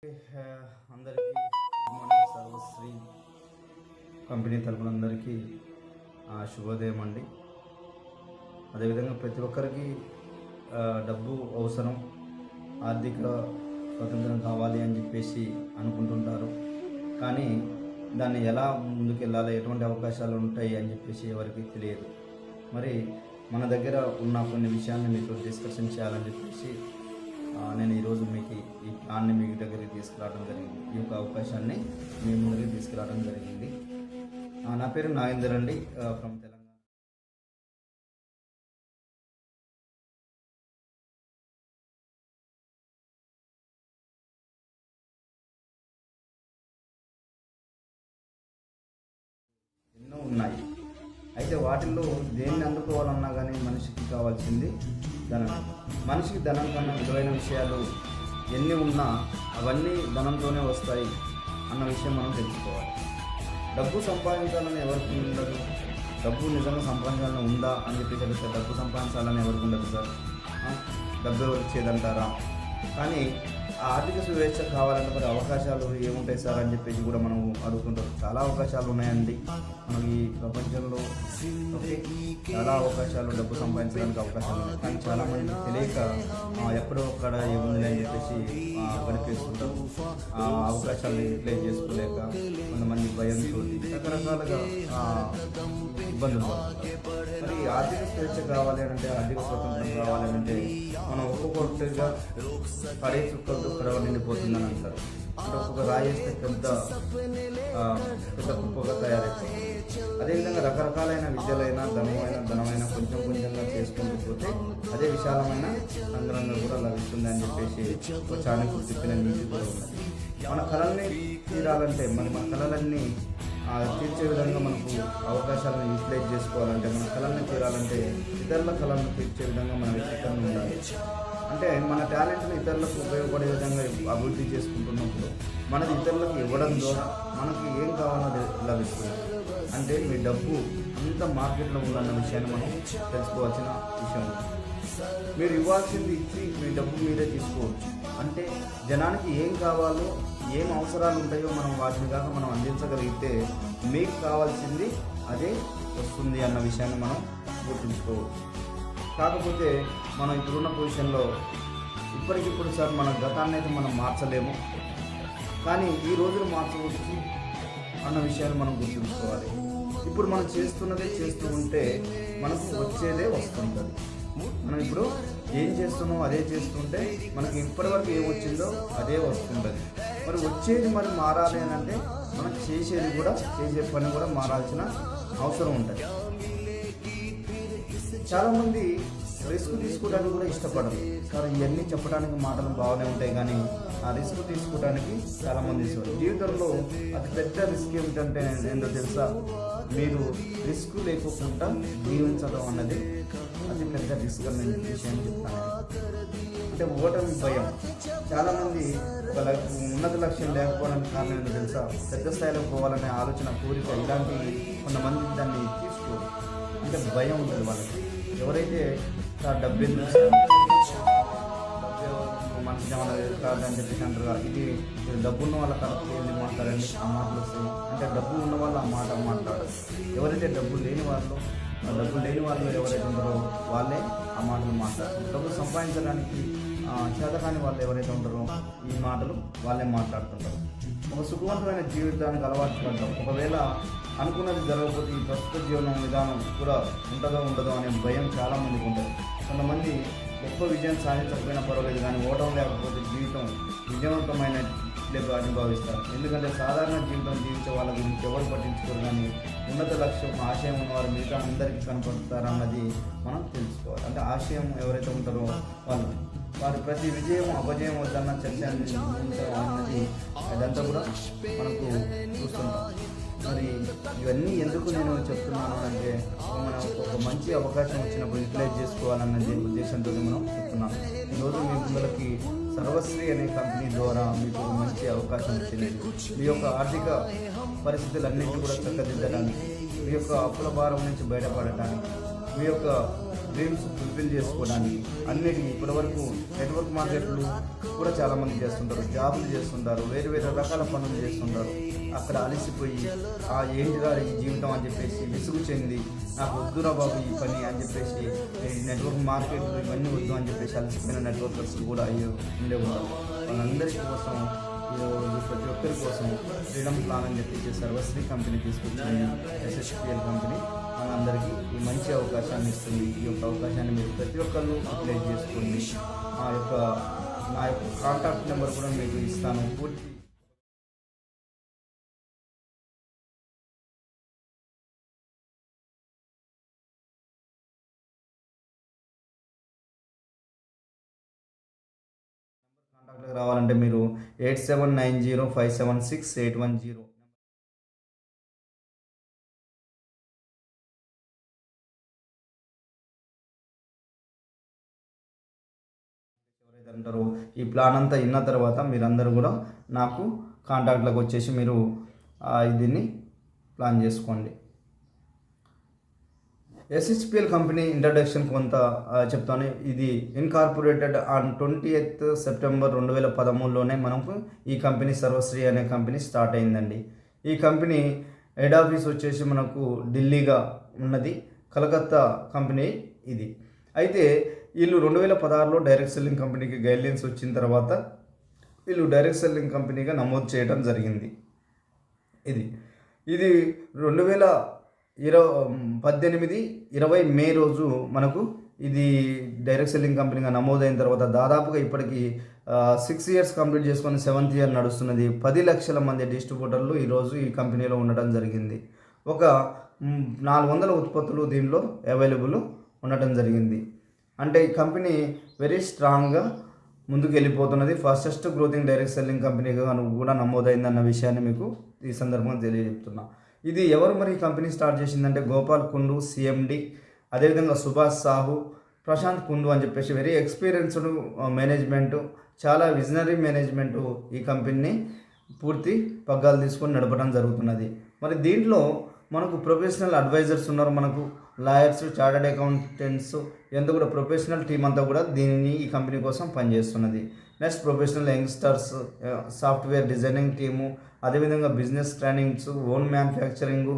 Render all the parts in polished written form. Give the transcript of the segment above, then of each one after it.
అందరికీ good morning. Sarvashri company తరపున అందరికీ శుభోదయం అండి. అదేవిధంగా ప్రతి ఒక్కరికి డబ్బు అవసరం, ఆర్థిక స్వతంత్రం కావాలి అని చెప్పేసి అనుకుంటుంటారు. కానీ దాన్ని ఎలా ముందుకెళ్ళాలి, ఎటువంటి అవకాశాలు ఉంటాయి అని చెప్పేసి ఎవరికి తెలియదు. మరి మన దగ్గర ఉన్న కొన్ని విషయాన్ని మీతో డిస్కషన్ చేయాలని చెప్పేసి నేను ఈరోజు మీకు ఈ ప్లాన్ని మీ దగ్గరికి తీసుకురావడం జరిగింది. ఈ యొక్క అవకాశాన్ని మీ ముందుకు తీసుకురావడం జరిగింది. నా పేరు నాగేందర్ అండి, ఫ్రమ్ తెలంగాణ. ఎన్నో ఉన్నాయి, అయితే వాటిల్లో దేన్ని అందుకోవాలన్నా కానీ మనిషికి కావాల్సింది ధనం. మనిషికి ధనం కన్నా విలువైన విషయాలు ఎన్ని ఉన్నా అవన్నీ ధనంతోనే వస్తాయి అన్న విషయం మనం తెలుసుకోవాలి. డబ్బు సంపాదించాలని ఎవరికి ఉండదు, డబ్బు నిజంగా సంపాదించాలని ఉందా అని చెప్పి చెప్తే డబ్బు సంపాదించాలని ఎవరికి ఉండదు సార్, డబ్బు ఎవరు ఇచ్చేదంటారా. కానీ ఆ ఆర్థిక స్వేచ్ఛ కావాలంటే మరి అవకాశాలు ఏముంటాయి సార్ అని చెప్పేసి కూడా మనం అడుగుతుంటాం. చాలా అవకాశాలు ఉన్నాయండి మనకి ఈ ప్రపంచంలో. చాలా అవకాశాలు, డబ్బు సంపాదించడానికి అవకాశాలు ఉన్నాయి. కానీ చాలామంది తెలియక ఎక్కడో ఒక్కడ ఏముంది అని చెప్పేసి గడిపేస్తుంటారు. ఆ అవకాశాలు యూటిలైజ్ చేసుకోలేక కొంతమంది భయంతో రకరకాలుగా ఇబ్బందులు పడుతుంటారు. మరి ఆర్థిక స్వేచ్ఛ కావాలి అంటే, ఆర్థిక స్వతంత్రం కావాలి అంటే మనం ఒక్కొక్కటిగా పడే చుక్కలతో కడవ నిండిపోతుందని అంటారు. అంటే ఒక్కొక్క రాయి వేస్తే పెద్ద కుప్పగా తయారైపోతుంది. అదేవిధంగా రకరకాలైన విద్యలైనా, ధనమైన కొంచెం కొంచెంగా చేసుకుంటూ పోతే అదే విశాలమైన సంగ్రహంగా కూడా లభిస్తుంది అని చెప్పేసి ఒక చాణక్యుడు చెప్పిన నీతి కూడా ఉన్నది. మన కళల్ని తీరాలంటే, మన కళలన్నీ తీర్చే విధంగా మనకు అవకాశాలను యూటిలైజ్ చేసుకోవాలంటే, మన కళల్ని తీరాలంటే ఇతరుల కళలను తీర్చే విధంగా మన వ్యక్తిత్వం ఉండాలి. అంటే మన టాలెంట్ని ఇతరులకు ఉపయోగపడే విధంగా అభివృద్ధి చేసుకుంటున్నప్పుడు మనది ఇతరులకు ఇవ్వడం ద్వారా మనకి ఏం కావాలో లభిస్తుంది. అంటే మీ డబ్బు అంత మార్కెట్లో ఉందన్న విషయాన్ని మనం తెలుసుకోవాల్సిన విషయం. మీరు ఇవ్వాల్సింది ఇచ్చి మీ డబ్బు మీరే తీసుకోవచ్చు. అంటే జనానికి ఏం కావాలో, ఏం అవసరాలు ఉంటాయో మనం వాటిని కాక మనం అందించగలిగితే మీకు కావాల్సింది అదే వస్తుంది అన్న విషయాన్ని మనం గుర్తుంచుకోవచ్చు. కాకపోతే మనం ఇప్పుడున్న పొజిషన్లో ఇప్పటికిప్పుడు సార్ మన గతాన్ని అయితే మనం మార్చలేము, కానీ ఈ రోజులు మార్చవచ్చు అన్న విషయాన్ని మనం గుర్తుంచుకోవాలి. ఇప్పుడు మనం చేస్తున్నదే చేస్తూ ఉంటే మనకు వచ్చేదే వస్తుంటుంది. మనం ఇప్పుడు ఏం చేస్తున్నామో అదే చేస్తుంటే మనకి ఇప్పటివరకు ఏం వచ్చిందో అదే వస్తుంటుంది. మరి వచ్చేది మరి మారాలి అని అంటే మనం చేసే పని కూడా మారాల్సిన అవసరం ఉంటుంది. చాలామంది రిస్క్ తీసుకోవడానికి కూడా ఇష్టపడరు సార్. ఇవన్నీ చెప్పడానికి మాటలు బాగానే ఉంటాయి, కానీ ఆ రిస్క్ తీసుకోవడానికి చాలామంది ఇష్టపడరు. జీవితంలో అతి పెద్ద రిస్క్ ఏమిటంటే ఏంటో తెలుసా? మీరు రిస్క్ లేకుండా జీవించడం అన్నది అతి పెద్ద రిస్క్ అనే విషయం చెప్తాను. అంటే ఓటమి భయం. చాలామంది ఒక ఉన్నత లక్ష్యం లేకపోవడానికి కారణం ఏంటో తెలుసా? పెద్ద స్థాయిలో పోవాలనే ఆలోచన, కోరిక, ఇలాంటి కొంతమంది దాన్ని తీసుకోరు. అంటే భయం ఉంటుంది వాళ్ళకి. ఎవరైతే డబ్బు మనసు కాదని చెప్పేసి అంటారు. ఇది డబ్బున్న వాళ్ళ కరెక్ట్ ఏంది మాట్లాడండి, ఆ మాటలు వస్తాయి. అంటే డబ్బు ఉన్న వాళ్ళు ఆ మాట మాట్లాడరు. ఎవరైతే డబ్బు లేని వాళ్ళు ఎవరైతే ఉంటారో వాళ్ళే ఆ మాటలు మాట్లాడతారు. డబ్బు సంపాదించడానికి చేతకాని వాళ్ళు ఎవరైతే ఉంటారో ఈ మాటలు వాళ్ళే మాట్లాడుతుంటారు. ఒక సుఖవంతమైన జీవితానికి అలవాటు పడ్డాం. ఒకవేళ అనుకున్నది జరగకపోతే ఈ ప్రస్తుత జీవన విధానం కూడా ఉండదో అనే భయం చాలామందికి ఉంటుంది. కొంతమంది గొప్ప విజయం సాధించకపోయినా పర్వాలేదు, కానీ ఓటం లేకపోతే జీవితం విజయవంతమైన అని భావిస్తారు. ఎందుకంటే సాధారణ జీవితం జీవించే వాళ్ళ గురించి ఎవరు పట్టించుకోరు, కానీ ఉన్నత లక్ష్యం, ఆశయం ఉన్నవారు మిగతా అందరికీ కనపడతారన్నది మనం తెలుసుకోవాలి. అంటే ఆశయం ఎవరైతే ఉంటారో వారి ప్రతి విజయం అపజయం వద్దన్న చర్చ అన్నది అదంతా కూడా మనకు చూస్తుంటాం. మరి ఇవన్నీ ఎందుకు నేను చెప్తున్నాను అంటే, మనం ఒక మంచి అవకాశం వచ్చినప్పుడు యూటిలైజ్ చేసుకోవాలన్నది ఉద్దేశంతో మనం చెప్తున్నాను. ఈరోజు మీ ముందరికి సర్వశ్రీ అనే కంపెనీ ద్వారా మీకు ఒక మంచి అవకాశం వచ్చింది. మీ యొక్క ఆర్థిక పరిస్థితులన్నింటినీ కూడా చక్కదిద్దడానికి, మీ యొక్క అప్పుల భారం నుంచి బయటపడటానికి, మీ యొక్క డ్రీమ్స్ ఫుల్ఫిల్ చేసుకోవడానికి అన్నిటికీ ఇప్పటివరకు నెట్వర్క్ మార్కెట్లు కూడా చాలామంది చేస్తుంటారు, జాబులు చేస్తుంటారు, వేరు వేరే రకాల పనులు చేస్తుంటారు. అక్కడ అలసిపోయి ఏంటిరా ఈ జీవితం అని చెప్పేసి విసుగు చెంది నాకు వద్దురా బాబు ఈ పని అని చెప్పేసి ఈ నెట్వర్క్ మార్కెట్లు ఇవన్నీ వద్దు అని చెప్పేసి అలసిపోయిన నెట్వర్కర్స్ కూడా ఉండే ఉన్నారు. వాళ్ళందరికీ కోసం ఈరోజు ప్రతి ఒక్కరి కోసం ఫ్రీడమ్ ప్లాన్ అని చెప్పేసి సర్వశ్రీ కంపెనీ తీసుకొచ్చింది. SHPL కంపెనీ మనందరికీ ఈ మంచి అవకాశాన్ని ఇస్తుంది. ఈ యొక్క అవకాశాన్ని మీరు ప్రతి ఒక్కరు యూటిలైజ్ చేసుకోండి. నా యొక్క కాంటాక్ట్ నెంబర్ కూడా మీకు ఇస్తాను. పూర్తి కాంటాక్ట్కి రావాలంటే మీరు 8790576810 ఎవరైతే అంటారో ఈ ప్లాన్ అంతా విన్న తర్వాత మీరందరూ కూడా నాకు కాంటాక్ట్లోకి వచ్చేసి మీరు దీన్ని ప్లాన్ చేసుకోండి. SHPL కంపెనీ ఇంట్రడక్షన్ కొంత చెప్తాను. ఇది ఇన్కార్పొరేటెడ్ ఆన్ 20th సెప్టెంబర్ 2013లోనే మనకు ఈ కంపెనీ సర్వశ్రీ అనే కంపెనీ స్టార్ట్ అయిందండి. ఈ కంపెనీ హెడ్ ఆఫీస్ వచ్చేసి మనకు ఢిల్లీగా ఉన్నది. కలకత్తా కంపెనీ ఇది. అయితే వీళ్ళు 2016లో డైరెక్ట్ సెల్లింగ్ కంపెనీకి గైడ్లైన్స్ వచ్చిన తర్వాత వీళ్ళు డైరెక్ట్ సెల్లింగ్ కంపెనీగా నమోదు చేయడం జరిగింది. ఇది 2018 మే రోజు మనకు ఇది డైరెక్ట్ సెల్లింగ్ కంపెనీగా నమోదైన తర్వాత దాదాపుగా ఇప్పటికి 6 years కంప్లీట్ చేసుకొని 7th year నడుస్తున్నది. 10 లక్షల మంది డిస్ట్రిబ్యూటర్లు ఈరోజు ఈ కంపెనీలో ఉండటం జరిగింది. ఒక 400 ఉత్పత్తులు దీనిలో అవైలబుల్ ఉండటం జరిగింది. అంటే ఈ కంపెనీ వెరీ స్ట్రాంగ్గా ముందుకు వెళ్ళిపోతున్నది. ఫాస్టెస్ట్ గ్రోతింగ్ డైరెక్ట్ సెల్లింగ్ కంపెనీగా కూడా నమోదైందన్న విషయాన్ని మీకు ఈ సందర్భంగా తెలియజెప్తున్నా. ఇది ఎవరు మరి ఈ కంపెనీ స్టార్ట్ చేసిందంటే గోపాల్ కుండు CMD, అదేవిధంగా సుభాష్ సాహు, ప్రశాంత్ కుండు అని చెప్పేసి వెరీ ఎక్స్పీరియన్స్డ్ మేనేజ్మెంటు, చాలా విజనరీ మేనేజ్మెంటు ఈ కంపెనీని పూర్తి పగ్గాలు తీసుకొని నడపడం జరుగుతున్నది. మరి దీంట్లో మనకు ప్రొఫెషనల్ అడ్వైజర్స్ ఉన్నారు, మనకు లాయర్స్, చార్టర్డ్ అకౌంటెంట్స్, ఎంత కూడా ప్రొఫెషనల్ టీం అంతా కూడా ఈ కంపెనీ కోసం పనిచేస్తున్నది. Next professional youngsters, software designing team, అదేవిధంగా business trainings, own manufacturing,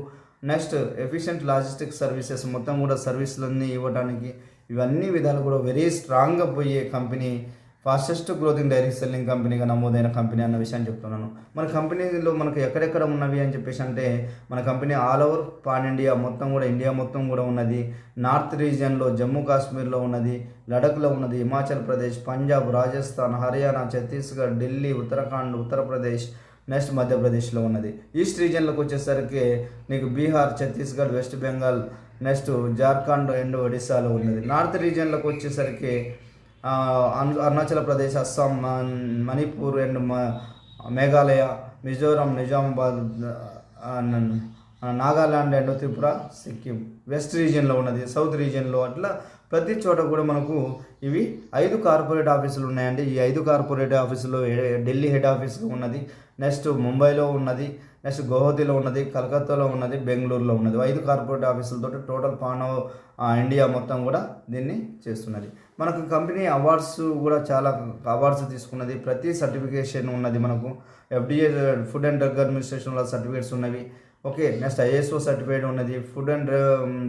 next efficient logistics services మొత్తం కూడా సర్వీసులన్నీ ఇవ్వడానికి ఇవన్నీ విధాలు కూడా వెరీ స్ట్రాంగ్గా పోయే కంపెనీ, ఫాస్టెస్ట్ గ్రోతింగ్ డైరెక్ట్ సెల్లింగ్ కంపెనీగా నమోదైన కంపెనీ అన్న విషయాన్ని చెప్తున్నాను. మన కంపెనీలో మనకు ఎక్కడెక్కడ ఉన్నవి అని చెప్పేసి అంటే మన company all over pan India మొత్తం కూడా ఇండియా మొత్తం కూడా ఉన్నది. నార్త్ రీజియన్లో జమ్మూ కాశ్మీర్లో ఉన్నది, లడఖ్లో ఉన్నది, హిమాచల్ ప్రదేశ్, పంజాబ్, రాజస్థాన్, హర్యానా, ఛత్తీస్గఢ్, ఢిల్లీ, ఉత్తరాఖండ్, ఉత్తరప్రదేశ్, నెక్స్ట్ మధ్యప్రదేశ్లో ఉన్నది. ఈస్ట్ రీజియన్లోకి వచ్చేసరికి నీకు Bihar, Chhattisgarh, West Bengal, next Jharkhand and ఒడిస్సాలో ఉన్నది. నార్త్ రీజియన్లోకి వచ్చేసరికి Arunachal Pradesh, Assam, Manipur and Meghalaya, Mizoram, Nizamabad, Nagaland and Tripura, Sikkim. West రీజియన్లో ఉన్నది, సౌత్ రీజియన్లో, అట్లా ప్రతి చోట కూడా మనకు ఇవి 5 కార్పొరేట్ ఆఫీసులు ఉన్నాయండి. ఈ 5 కార్పొరేట్ ఆఫీసులో ఢిల్లీ హెడ్ ఆఫీస్ ఉన్నది, నెక్స్ట్ ముంబైలో ఉన్నది, నెక్స్ట్ గౌహతిలో ఉన్నది, కలకత్తాలో ఉన్నది, బెంగళూరులో ఉన్నది. 5 కార్పొరేట్ ఆఫీసులతో టోటల్ ఇండియా మొత్తం కూడా దీన్ని చేస్తున్నది. మనకు కంపెనీ అవార్డ్స్ కూడా చాలా అవార్డ్స్ తీసుకున్నది. ప్రతి సర్టిఫికేషన్ ఉన్నది. మనకు FDA ఫుడ్ అండ్ డ్రగ్ అడ్మినిస్ట్రేషన్లో సర్టిఫికేట్స్ ఉన్నవి. ఓకే, నెక్స్ట్ ISO సర్టిఫికేట్ ఉన్నది, food and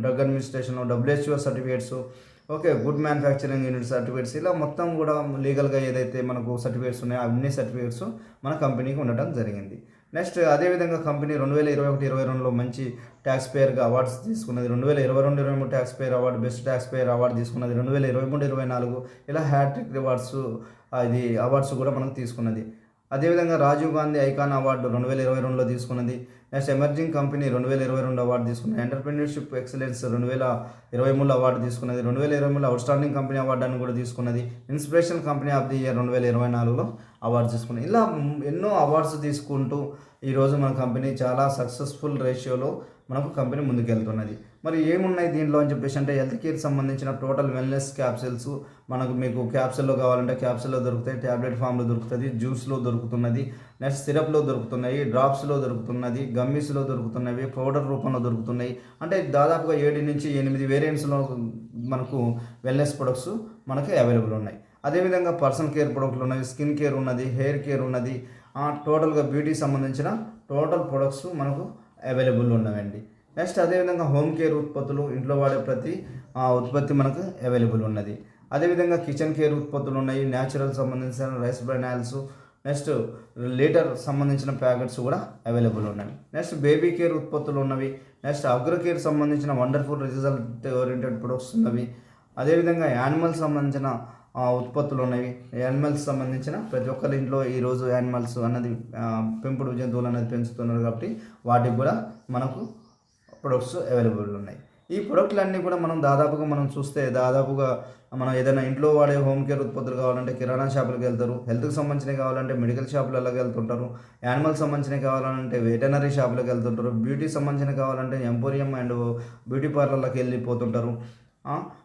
drug administration, WHO certificates, okay, good manufacturing unit certificates, ఇలా మొత్తం కూడా లీగల్గా ఏదైతే మనకు సర్టిఫికేట్స్ ఉన్నాయో అన్ని సర్టిఫికేట్స్ మన కంపెనీకి ఉండటం జరిగింది. నెక్స్ట్ అదేవిధంగా కంపెనీ 2021-22లో మంచి ట్యాక్స్ పేయర్గా అవార్డ్స్ తీసుకున్నది. 2022-23 tax payer award, best tax payer award తీసుకున్నది. 2023-24 ఇలా హ్యాట్రిక్ అవార్డ్స్ కూడా మనకు తీసుకున్నది. అదేవిధంగా రాజీవ్ గాంధీ ఐకాన్ అవార్డు 2022లో తీసుకున్నది. నెక్స్ట్ ఎమర్జింగ్ కంపెనీ 2022 అవార్డు తీసుకున్నది. ఎంటర్ప్రెన్యూర్షిప్ ఎక్సలెన్స్ 2023 అవార్డు తీసుకున్నది. 2023 అవుట్స్టాండింగ్ కంపెనీ అవార్డును కూడా తీసుకున్నది. Inspiration company of the year 2024లో అవార్డు తీసుకున్నది. ఇలా ఎన్నో అవార్డ్స్ తీసుకుంటూ ఈరోజు మన కంపెనీ చాలా సక్సెస్ఫుల్ రేషియోలో మనకు కంపెనీ ముందుకెళ్తున్నది. మరి ఏమున్నాయి దీంట్లో అని చెప్పేసి అంటే హెల్త్ కేర్కి సంబంధించిన టోటల్ వెల్నెస్ క్యాప్సిల్స్ మీకు క్యాప్సిల్లో కావాలంటే క్యాప్సిల్లో దొరుకుతాయి, ట్యాబ్లెట్ ఫామ్లో దొరుకుతుంది, జ్యూస్లో దొరుకుతున్నది, నెక్స్ట్ సిరప్లో దొరుకుతున్నాయి, డ్రాప్స్లో దొరుకుతున్నది, గమ్మీస్లో దొరుకుతున్నవి, పౌడర్ రూపంలో దొరుకుతున్నాయి. అంటే దాదాపుగా 7 నుంచి 8 వేరియంట్స్లో మనకు వెల్నెస్ ప్రొడక్ట్స్ మనకి అవైలబుల్ ఉన్నాయి. అదేవిధంగా పర్సనల్ కేర్ ప్రొడక్ట్లు ఉన్నాయి, స్కిన్ కేర్ ఉన్నది, హెయిర్ కేర్ ఉన్నది, టోటల్గా బ్యూటీకి సంబంధించిన టోటల్ ప్రొడక్ట్స్ మనకు అవైలబుల్ ఉన్నాయండి. నెక్స్ట్ అదేవిధంగా హోమ్ కేర్ ఉత్పత్తులు, ఇంట్లో వాడే ప్రతి ఉత్పత్తి మనకు అవైలబుల్ ఉన్నది. అదేవిధంగా కిచెన్ కేర్ ఉత్పత్తులు ఉన్నాయి, న్యాచురల్ సంబంధించిన rice bran oils, next litre సంబంధించిన ప్యాకెట్స్ కూడా అవైలబుల్ ఉన్నాయి. నెక్స్ట్ బేబీ కేర్ ఉత్పత్తులు ఉన్నవి, నెక్స్ట్ అగ్రో కేర్ సంబంధించిన వండర్ఫుల్ రిజల్ట్ ఓరియంటెడ్ ప్రొడక్ట్స్ ఉన్నవి. అదేవిధంగా యానిమల్ సంబంధించిన ఉత్పత్తులు ఉన్నవి. యానిమల్స్ సంబంధించిన ప్రతి ఒక్కరి ఇంట్లో ఈరోజు యానిమల్స్ అన్నది పెంపుడు జంతువులు అనేది పెంచుతున్నారు కాబట్టి వాటికి కూడా మనకు ప్రొడక్ట్స్ అవైలబుల్ ఉన్నాయి. ఈ ప్రొడక్ట్లన్నీ కూడా మనం చూస్తే దాదాపుగా మనం ఏదైనా ఇంట్లో వాడే హోమ్ కేర్ ఉత్పత్తులు కావాలంటే కిరాణా షాపులకు వెళ్తారు, హెల్త్కి సంబంధించినవి కావాలంటే మెడికల్ షాపులకు వెళ్తుంటారు, యానిమల్ సంబంధించినవి కావాలంటే వెటనరీ షాపులకు వెళ్తుంటారు, బ్యూటీ సంబంధించినవి కావాలంటే ఎంపోరియం అండ్ బ్యూటీ పార్లర్లకు వెళ్ళిపోతుంటారు.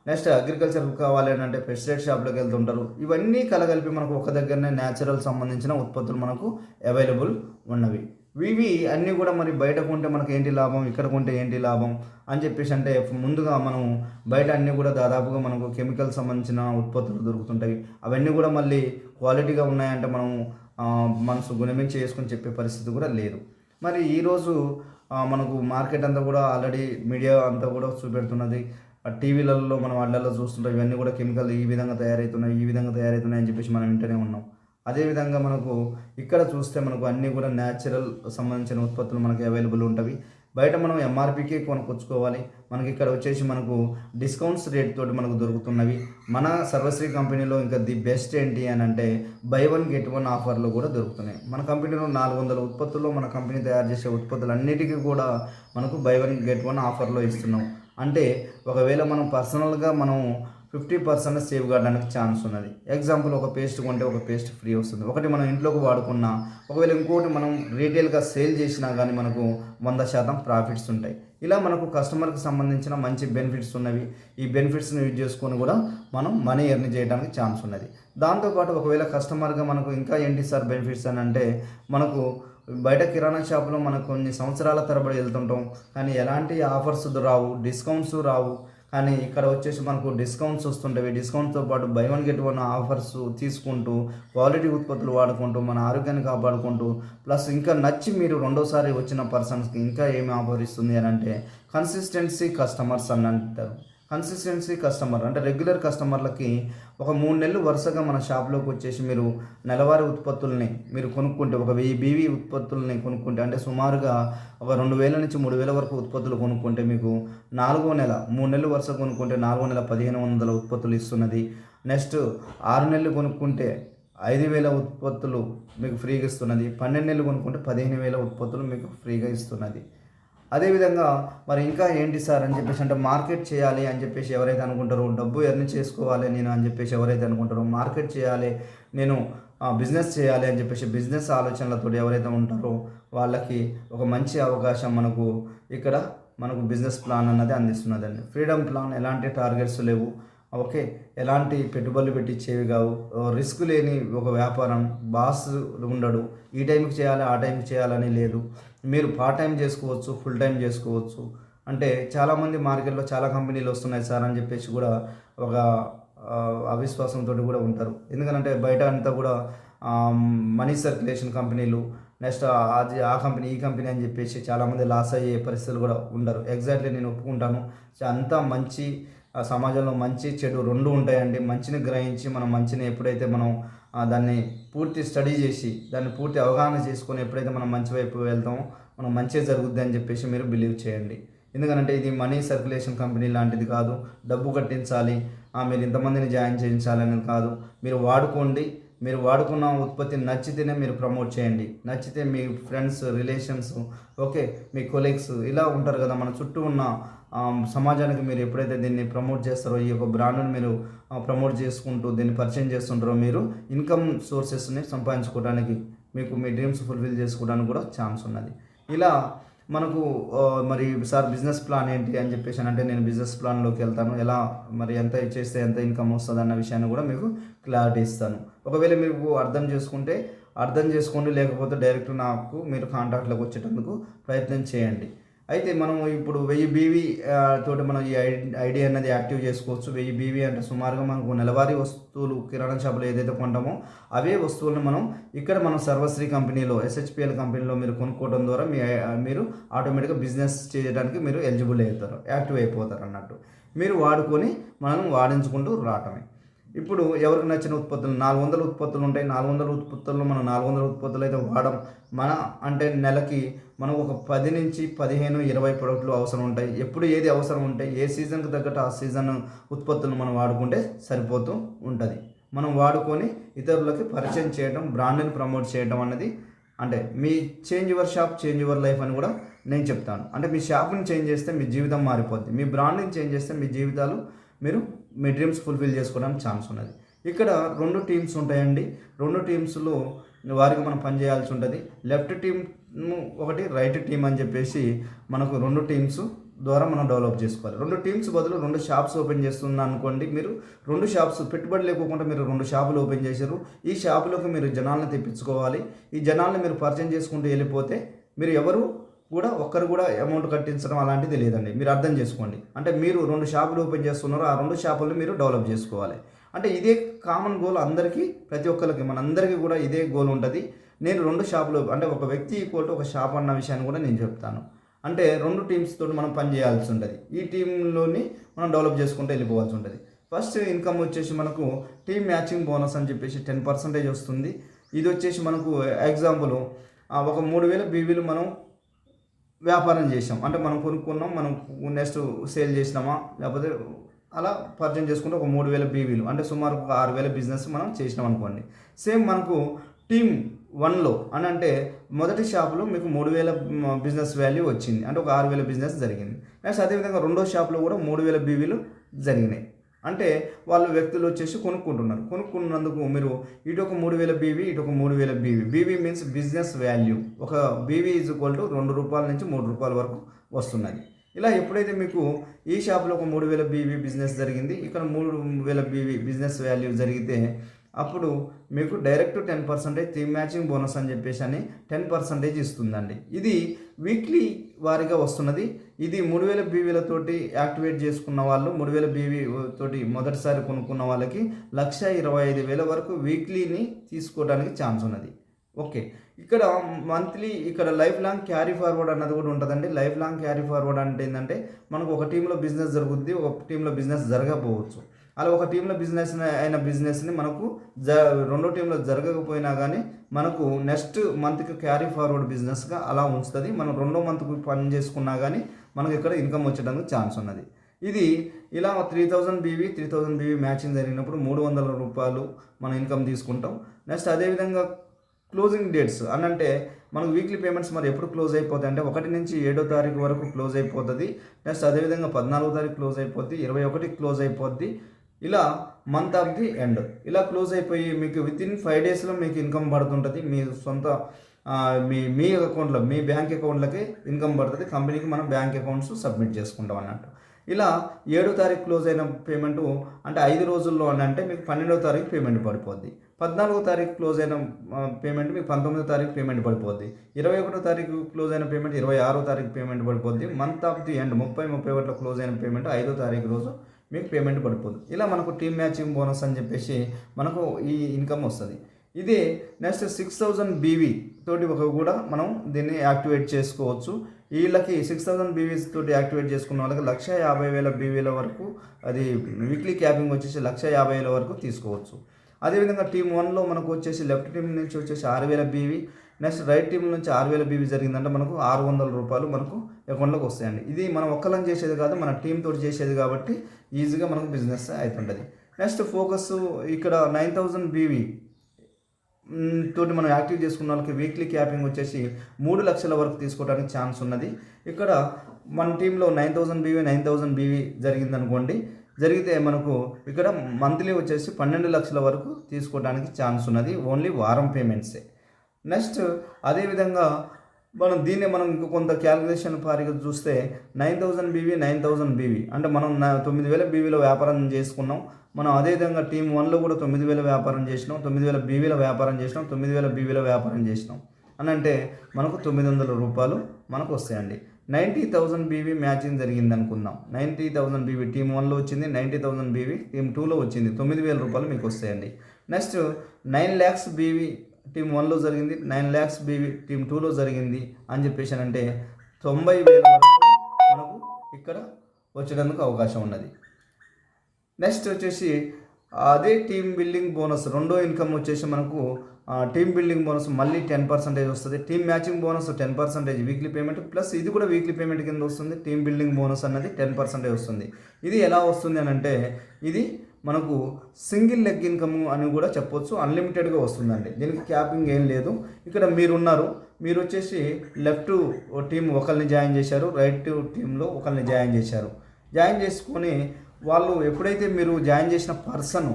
నెక్స్ట్ అగ్రికల్చర్ కావాలి అంటే పెస్టిసైడ్ షాప్లోకి వెళ్తుంటారు. ఇవన్నీ కలగలిపి మనకు ఒక దగ్గరనే న్యాచురల్ సంబంధించిన ఉత్పత్తులు మనకు అవైలబుల్ ఉన్నవి. ఇవి అన్నీ కూడా మరి బయట కొంటే మనకు ఏంటి లాభం, ఇక్కడ కొంటే ఏంటి లాభం అని చెప్పేసి అంటే ముందుగా మనం బయట అన్నీ కూడా దాదాపుగా మనకు కెమికల్ సంబంధించిన ఉత్పత్తులు దొరుకుతుంటాయి. అవన్నీ కూడా మళ్ళీ క్వాలిటీగా ఉన్నాయంటే మనం మనసు గుణమించి చేసుకొని చెప్పే పరిస్థితి కూడా లేదు. మరి ఈరోజు మనకు మార్కెట్ అంతా కూడా ఆల్రెడీ మీడియా అంతా కూడా చూపెడుతున్నది, టీవీలలో మనం వాటిల్లో చూస్తుంటాం, ఇవన్నీ కూడా కెమికల్ ఈ విధంగా తయారవుతున్నాయి అని చెప్పేసి మనం వింటూనే ఉన్నాం. అదేవిధంగా మనకు ఇక్కడ చూస్తే మనకు అన్నీ కూడా న్యాచురల్ సంబంధించిన ఉత్పత్తులు మనకి అవైలబుల్ ఉంటవి. బయట మనం ఎంఆర్పీకే కొనుక్కొచ్చుకోవాలి. మనకి ఇక్కడ వచ్చేసి మనకు డిస్కౌంట్స్ రేట్ తోటి మనకు దొరుకుతున్నవి. మన సర్వశ్రీ కంపెనీలో ఇంకా ది బెస్ట్ ఏంటి అని అంటే బై 1 get 1 ఆఫర్లు కూడా దొరుకుతున్నాయి. మన కంపెనీలో 400 ఉత్పత్తుల్లో మన కంపెనీ తయారు చేసే ఉత్పత్తులు అన్నిటికీ కూడా మనకు బై 1 get 1 ఆఫర్లో ఇస్తున్నాం. అంటే ఒకవేళ మనం పర్సనల్గా మనం 50% సేవ్ కావడానికి ఛాన్స్ ఉన్నది. ఎగ్జాంపుల్, ఒక పేస్ట్ కొంటే ఒక పేస్ట్ ఫ్రీ వస్తుంది. ఒకటి మనం ఇంట్లోకి వాడుకున్నా, ఒకవేళ ఇంకోటి మనం రీటైల్గా సేల్ చేసినా కానీ మనకు 100% ప్రాఫిట్స్ ఉంటాయి. ఇలా మనకు కస్టమర్కి సంబంధించిన మంచి బెనిఫిట్స్ ఉన్నవి. ఈ బెనిఫిట్స్ని యూజ్ చేసుకొని కూడా మనం మనీ ఎర్న్ చేయడానికి ఛాన్స్ ఉన్నది. దాంతోపాటు ఒకవేళ కస్టమర్గా మనకు ఇంకా ఏంటి సార్ బెనిఫిట్స్ అని అంటే, మనకు బయట కిరాణా షాపులో మనకు కొన్ని సంవత్సరాల తరబడి వెళ్తుంటాం కానీ ఎలాంటి ఆఫర్స్ రావు, డిస్కౌంట్స్ రావు. కానీ ఇక్కడ వచ్చేసి మనకు డిస్కౌంట్స్ వస్తుంటాయి. డిస్కౌంట్తో పాటు బై 1 get 1 ఆఫర్స్ తీసుకుంటూ క్వాలిటీ ఉత్పత్తులు వాడుకుంటూ మన ఆరోగ్యాన్ని కాపాడుకుంటూ ప్లస్ ఇంకా నచ్చి మీరు రెండోసారి వచ్చిన పర్సన్స్కి ఇంకా ఏమి ఆఫర్ ఇస్తుంది అని అంటే కన్సిస్టెన్సీ కస్టమర్స్ అని అంటారు. కన్సిస్టెన్సీ కస్టమర్ అంటే రెగ్యులర్ కస్టమర్లకి ఒక 3 నెలలు వరుసగా మన షాప్లోకి వచ్చేసి మీరు నెలవారీ ఉత్పత్తుల్ని మీరు కొనుక్కుంటే, ఒక 1000 BV ఉత్పత్తుల్ని కొనుక్కుంటే అంటే సుమారుగా ఒక 2000 నుంచి 3000 వరకు ఉత్పత్తులు కొనుక్కుంటే మీకు 4వ నెల 3 నెలలు వరుసగా కొనుక్కుంటే 4వ నెల 1500 ఉత్పత్తులు ఇస్తున్నది. నెక్స్ట్ 6 నెలలు కొనుక్కుంటే 5000 ఉత్పత్తులు మీకు ఫ్రీగా ఇస్తున్నది. 12 నెలలు కొనుక్కుంటే 15000 ఉత్పత్తులు మీకు ఫ్రీగా ఇస్తున్నది. అదేవిధంగా మరి ఇంకా ఏంటి సార్ అని చెప్పేసి అంటే మార్కెట్ చేయాలి అని చెప్పేసి ఎవరైతే అనుకుంటారో, డబ్బు ఎర్న్ చేసుకోవాలి నేను అని చెప్పేసి ఎవరైతే అనుకుంటారో, మార్కెట్ చేయాలి నేను బిజినెస్ చేయాలి అని చెప్పేసి బిజినెస్ ఆలోచనలతో ఎవరైతే ఉంటారో వాళ్ళకి ఒక మంచి అవకాశం ఇక్కడ మనకు బిజినెస్ ప్లాన్ అన్నది అందిస్తున్నదండి. ఫ్రీడమ్ ప్లాన్, ఎలాంటి టార్గెట్స్ లేవు, ఓకే, ఎలాంటి పెట్టుబడులు పెట్టించేవి కావు, రిస్క్ లేని ఒక వ్యాపారం, బాస్ ఉండడు, ఈ టైంకి చేయాలి ఆ టైంకి చేయాలని లేదు. మీరు పార్ట్ టైం చేసుకోవచ్చు, ఫుల్ టైం చేసుకోవచ్చు. అంటే చాలామంది మార్కెట్లో చాలా కంపెనీలు వస్తున్నాయి సార్ అని చెప్పేసి కూడా ఒక అవిశ్వాసంతో కూడా ఉంటారు. ఎందుకంటే బయట అంతా కూడా మనీ సర్క్యులేషన్ కంపెనీలు, నెక్స్ట్ అది ఆ కంపెనీ ఈ కంపెనీ అని చెప్పేసి చాలామంది లాస్ అయ్యే పరిస్థితులు కూడా ఉండరు. ఎగ్జాక్ట్లీ నేను ఒప్పుకుంటాను. అంతా మంచి సమాజంలో మంచి చెడు రెండు ఉంటాయండి. మంచిని గ్రహించి మనం మంచిని ఎప్పుడైతే మనం దాన్ని పూర్తి స్టడీ చేసి దాన్ని పూర్తి అవగాహన చేసుకొని ఎప్పుడైతే మనం మంచి వైపు వెళ్తామో మనం మంచిగా జరుగుద్ది అని చెప్పేసి మీరు బిలీవ్ చేయండి. ఎందుకంటే ఇది మనీ సర్క్యులేషన్ కంపెనీ లాంటిది కాదు. డబ్బు కట్టించాలి, మీరు ఇంతమందిని జాయిన్ చేయించాలి అనేది కాదు. మీరు వాడుకోండి, మీరు వాడుకున్న ఉత్పత్తిని నచ్చితేనే మీరు ప్రమోట్ చేయండి. నచ్చితే మీ ఫ్రెండ్స్, రిలేషన్స్, ఓకే, మీ కొలీగ్స్ ఇలా ఉంటారు కదా, మన చుట్టూ ఉన్న సమాజానికి మీరు ఎప్పుడైతే దీన్ని ప్రమోట్ చేస్తారో, ఈ యొక్క బ్రాండ్ని మీరు ప్రమోట్ చేసుకుంటూ దీన్ని పరిచయం చేస్తుంటారో, మీరు ఇన్కమ్ సోర్సెస్ని సంపాదించుకోవడానికి, మీకు మీ డ్రీమ్స్ ఫుల్ఫిల్ చేసుకోవడానికి కూడా ఛాన్స్ ఉన్నది. ఇలా మనకు మరి సార్ బిజినెస్ ప్లాన్ ఏంటి అని చెప్పేసి అంటే నేను బిజినెస్ ప్లాన్లోకి వెళ్తాను, ఎలా మరి ఎంత చేస్తే ఎంత ఇన్కమ్ వస్తుంది అన్న విషయాన్ని కూడా మీకు క్లారిటీ ఇస్తాను. ఒకవేళ మీకు అర్థం చేసుకుంటే అర్థం చేసుకోండి, లేకపోతే డైరెక్ట్ నాకు మీరు కాంటాక్ట్లోకి వచ్చేటందుకు ప్రయత్నం చేయండి. అయితే మనం ఇప్పుడు 1000 బీవీ తోటి మనం ఈ ఐడి అనేది యాక్టివ్ చేసుకోవచ్చు. 1000 బీవీ అంటే సుమారుగా మనకు నెలవారీ వస్తువులు కిరాణా షాపులో ఏదైతే కొంటామో అవే వస్తువులను మనం ఇక్కడ మనం సర్వశ్రీ కంపెనీలో SHPL కంపెనీలో మీరు కొనుక్కోవడం ద్వారా మీరు ఆటోమేటిక్గా బిజినెస్ చేయడానికి మీరు ఎలిజిబుల్ అవుతారు, యాక్టివ్ అయిపోతారు అన్నట్టు. మీరు వాడుకొని మనం వాడించుకుంటూ రావటమే. ఇప్పుడు ఎవరికి నచ్చిన ఉత్పత్తులు 400 ఉత్పత్తులు ఉంటాయి. 400 ఉత్పత్తుల్లో మనం 400 ఉత్పత్తులు అయితే వాడడం. మన అంటే నెలకి మనం ఒక 10 నుంచి 15, 20 ప్రొడక్ట్లు అవసరం ఉంటాయి. ఎప్పుడు ఏది అవసరం ఉంటాయి, ఏ సీజన్కి తగ్గట్టు ఆ సీజన్ ఉత్పత్తులు మనం వాడుకుంటే సరిపోతూ ఉంటుంది. మనం వాడుకొని ఇతరులకి పరిచయం చేయడం, బ్రాండ్ని ప్రమోట్ చేయడం అన్నది అంటే మీ change your shop change your life అని కూడా నేను చెప్తాను. అంటే మీ షాప్ని చేంజ్ చేస్తే మీ జీవితం మారిపోద్ది, మీ బ్రాండ్ని చేంజ్ చేస్తే మీ జీవితాలు మీరు మీ డ్రీమ్స్ ఫుల్ఫిల్ చేసుకోవడానికి ఛాన్స్ ఉన్నది. ఇక్కడ 2 టీమ్స్ ఉంటాయండి. 2 టీమ్స్లో వారికి మనం పని చేయాల్సి ఉంటుంది. లెఫ్ట్ టీమ్ ఒకటి, రైట్ టీమ్ అని చెప్పేసి మనకు 2 టీమ్స్ ద్వారా మనం డెవలప్ చేసుకోవాలి. 2 టీమ్స్ బదులు 2 షాప్స్ ఓపెన్ చేస్తున్నా అనుకోండి. మీరు 2 షాప్స్ పెట్టుబడి లేకుండా మీరు 2 షాపులు ఓపెన్ చేశారు. ఈ షాపులోకి మీరు జనాలను తెప్పించుకోవాలి. ఈ జనాలను మీరు పరిచయం చేసుకుంటూ వెళ్ళిపోతే మీరు ఎవరు కూడా ఒక్కరు కూడా అమౌంట్ కట్టించడం అలాంటిది లేదండి. మీరు అర్థం చేసుకోండి. అంటే మీరు 2 షాపులు ఓపెన్ చేస్తున్నారు, ఆ 2 షాపులను మీరు డెవలప్ చేసుకోవాలి. అంటే ఇదే కామన్ గోల్ అందరికీ, ప్రతి ఒక్కరికి మనందరికీ కూడా ఇదే గోల్ ఉంటుంది. నేను 2 షాపులు అంటే ఒక వ్యక్తి ఈక్వల్ టు ఒక షాప్ అన్న విషయాన్ని కూడా నేను చెప్తాను. అంటే 2 టీమ్స్ తోటి మనం పని చేయాల్సి ఉంటుంది. ఈ టీంలోని మనం డెవలప్ చేసుకుంటూ వెళ్ళిపోవాల్సి ఉంటుంది. ఫస్ట్ ఇన్కమ్ వచ్చేసి మనకు టీమ్ మ్యాచింగ్ బోనస్ అని చెప్పేసి 10% వస్తుంది. ఇది వచ్చేసి మనకు ఎగ్జాంపుల్ ఒక 3000 బీవీలు మనం వ్యాపారం చేసాం అంటే మనం కొనుక్కున్నాం, మనం నెక్స్ట్ సేల్ చేసినామా, లేకపోతే అలా పర్చేజ్ చేసుకుంటే ఒక 3000 బీవీలు అంటే సుమారు ఒక 6000 బిజినెస్ మనం చేసినాం అనుకోండి. సేమ్ మనకు టీమ్ 1లో అని అంటే మొదటి షాపులో మీకు 3000 బిజినెస్ వాల్యూ వచ్చింది, అంటే ఒక 6000 బిజినెస్ జరిగింది. నెక్స్ట్ అదేవిధంగా 2వ షాపులో కూడా 3000 బీవీలు జరిగినాయి. అంటే వాళ్ళు వ్యక్తులు వచ్చేసి కొనుక్కున్నందుకు మీరు ఇటు ఒక 3000 బీవీ, ఇటు ఒక 3000 BV. BV means business value. ఒక బీవీ ఈజ్ ఈక్వల్ టు ₹2 నుంచి ₹3 వరకు వస్తున్నది. ఇలా ఎప్పుడైతే మీకు ఈ షాప్లో ఒక 3000 బీవీ బిజినెస్ జరిగింది, ఇక్కడ 3000 బీవీ బిజినెస్ వాల్యూ జరిగితే అప్పుడు మీకు డైరెక్ట్ 10% టీమ్ మ్యాచింగ్ బోనస్ అని చెప్పేసి అని 10% ఇస్తుందండి. ఇది వీక్లీ వారీగా వస్తున్నది. ఇది 3000 బీవీలతోటి యాక్టివేట్ చేసుకున్న వాళ్ళు, 3000 బీవీ తోటి మొదటిసారి కొనుక్కున్న వాళ్ళకి 1,25,000 వరకు వీక్లీని తీసుకోవడానికి ఛాన్స్ ఉన్నది. ఓకే, ఇక్కడ మంత్లీ ఇక్కడ లైఫ్ లాంగ్ క్యారీ ఫార్వర్డ్ అన్నది కూడా ఉంటుందండి. లైఫ్ లాంగ్ క్యారీ ఫార్వర్డ్ అంటే ఏంటంటే మనకు ఒక టీంలో బిజినెస్ జరుగుద్ది, ఒక టీంలో బిజినెస్ జరగకపోవచ్చు. అలా ఒక టీంలో బిజినెస్ అయిన బిజినెస్ని మనకు 2 టీంలో జరగకపోయినా కానీ మనకు నెక్స్ట్ మంత్కి క్యారీ ఫార్వర్డ్ బిజినెస్గా అలా ఉంచుతుంది. మనం 2వ మంత్కి పని చేసుకున్నా కానీ మనకు ఇక్కడ ఇన్కమ్ వచ్చేటందుకు ఛాన్స్ ఉన్నది. ఇది ఇలా 3000 బీవీ మ్యాచింగ్ జరిగినప్పుడు ₹300 మనం ఇన్కమ్ తీసుకుంటాం. నెక్స్ట్ అదేవిధంగా క్లోజింగ్ డేట్స్ అని అంటే మనకు వీక్లీ పేమెంట్స్ మరి ఎప్పుడు క్లోజ్ అయిపోతాయి అంటే 1 నుంచి 7వ తారీఖు వరకు క్లోజ్ అయిపోతుంది. నెక్స్ట్ అదేవిధంగా 14వ తారీఖు క్లోజ్ అయిపోద్ది, 21కి క్లోజ్ అయిపోద్ది. ఇలా మంత్ ఆఫ్ ది ఎండ్ ఇలా క్లోజ్ అయిపోయి మీకు వితిన్ 5 డేస్లో మీకు ఇన్కమ్ పడుతుంటుంది. మీ సొంత మీ అకౌంట్లో, మీ బ్యాంక్ అకౌంట్లకి ఇన్కమ్ పడుతుంది. కంపెనీకి మనం బ్యాంక్ అకౌంట్స్ సబ్మిట్ చేసుకుంటాం అన్నట్టు. ఇలా 7వ తారీఖు క్లోజ్ అయిన పేమెంటు అంటే 5 రోజుల్లో అని అంటే మీకు 12వ తారీఖు పేమెంట్ పడిపోద్ది. 14వ తారీఖు క్లోజ్ అయిన పేమెంట్ మీకు 19వ తారీఖు పేమెంట్ పడిపోద్ది. 21వ తారీఖు క్లోజ్ అయిన పేమెంట్ 26వ తారీఖు పేమెంట్ పడిపోద్ది. Month of the end 30-31 close అయిన పేమెంట్ 5వ తారీఖు రోజు మీకు పేమెంట్ పడిపోద్ది. ఇలా మనకు టీమ్ మ్యాచింగ్ బోనస్ అని చెప్పేసి మనకు ఈ ఇన్కమ్ వస్తుంది. ఇదే నెక్స్ట్ 6000 బీవీ తోటి కూడా మనం దీన్ని యాక్టివేట్ చేసుకోవచ్చు. వీళ్ళకి 6000 బీవీస్ తోటి యాక్టివేట్ చేసుకున్న వాళ్ళకి 1,50,000 బీవీల వరకు అది వీక్లీ క్యాపింగ్ వచ్చేసి 1,50,000 వరకు తీసుకోవచ్చు. అదేవిధంగా టీమ్ 1లో మనకు వచ్చేసి లెఫ్ట్ టీం నుంచి వచ్చేసి 6,000 బీవీ, నెక్స్ట్ రైట్ టీం నుంచి 6,000 బీవీ జరిగిందంటే మనకు ₹600 మనకు అకౌంట్లోకి వస్తాయండి. ఇది మనం ఒక్కలం చేసేది కాదు, మన టీం తోటి చేసేది కాబట్టి ఈజీగా మనకు బిజినెస్ అవుతుంటుంది. నెక్స్ట్ ఫోకస్ ఇక్కడ 9,000 బీవీ తోటి మనం యాక్టివ్ చేసుకున్న వాళ్ళకి వీక్లీ క్యాపింగ్ వచ్చేసి 3 లక్షల వరకు తీసుకోవడానికి ఛాన్స్ ఉన్నది. ఇక్కడ మన టీంలో 9,000 బీవీ జరిగిందనుకోండి, జరిగితే మనకు ఇక్కడ మంత్లీ వచ్చేసి 12 లక్షల వరకు తీసుకోవడానికి ఛాన్స్ ఉన్నది. ఓన్లీ వారం పేమెంట్సే. నెక్స్ట్ అదేవిధంగా మనం ఇంక కొంత క్యాలిక్యులేషన్ పారిగా చూస్తే 9000 బీవీ 9000 బీవీ అంటే మనం 9000 బీవీలో వ్యాపారం చేసుకున్నాం. మనం అదేవిధంగా టీమ్ 1లో కూడా 9000 వ్యాపారం చేసినాం, 9000 బీవీలో వ్యాపారం చేసినాం, 9000 బీవీలో వ్యాపారం చేసినాం అని అంటే మనకు 900 రూపాయలు మనకు వస్తాయండి. 90,000 బీవీ మ్యాచింగ్ జరిగింది అనుకుందాం. 90,000 బీవీ టీమ్ 1లో వచ్చింది, 90,000 బీవీ టీమ్ 2లో వచ్చింది, 9,000 రూపాయలు మీకు వస్తాయండి. నెక్స్ట్ 9 lakhs బీవీ టీమ్ 1లో జరిగింది, 9 lakhs బీవీ టీమ్ 2లో జరిగింది అని చెప్పేసి అంటే 90,000 వరకు మనకు ఇక్కడ వచ్చేందుకు అవకాశం ఉన్నది. నెక్స్ట్ వచ్చేసి అదే టీమ్ బిల్డింగ్ బోనస్ రెండో ఇన్కమ్ వచ్చేసి మనకు టీమ్ బిల్డింగ్ బోనస్ మళ్ళీ 10% వస్తుంది. Team matching bonus 10% weekly payment plus ఇది కూడా వీక్లీ పేమెంట్ కింద వస్తుంది. టీమ్ బిల్డింగ్ బోనస్ అన్నది 10% వస్తుంది. ఇది ఎలా వస్తుంది అని అంటే ఇది మనకు సింగిల్ లెగ్ ఇన్కమ్ అని కూడా చెప్పొచ్చు, అన్లిమిటెడ్గా వస్తుందండి. దీనికి క్యాపింగ్ ఏం లేదు. ఇక్కడ మీరు వచ్చేసి లెఫ్ట్ టీం ఒకరిని జాయిన్ చేశారు, రైట్ టీంలో ఒకరిని జాయిన్ చేశారు. జాయిన్ చేసుకొని వాళ్ళు ఎప్పుడైతే మీరు జాయిన్ చేసిన పర్సన్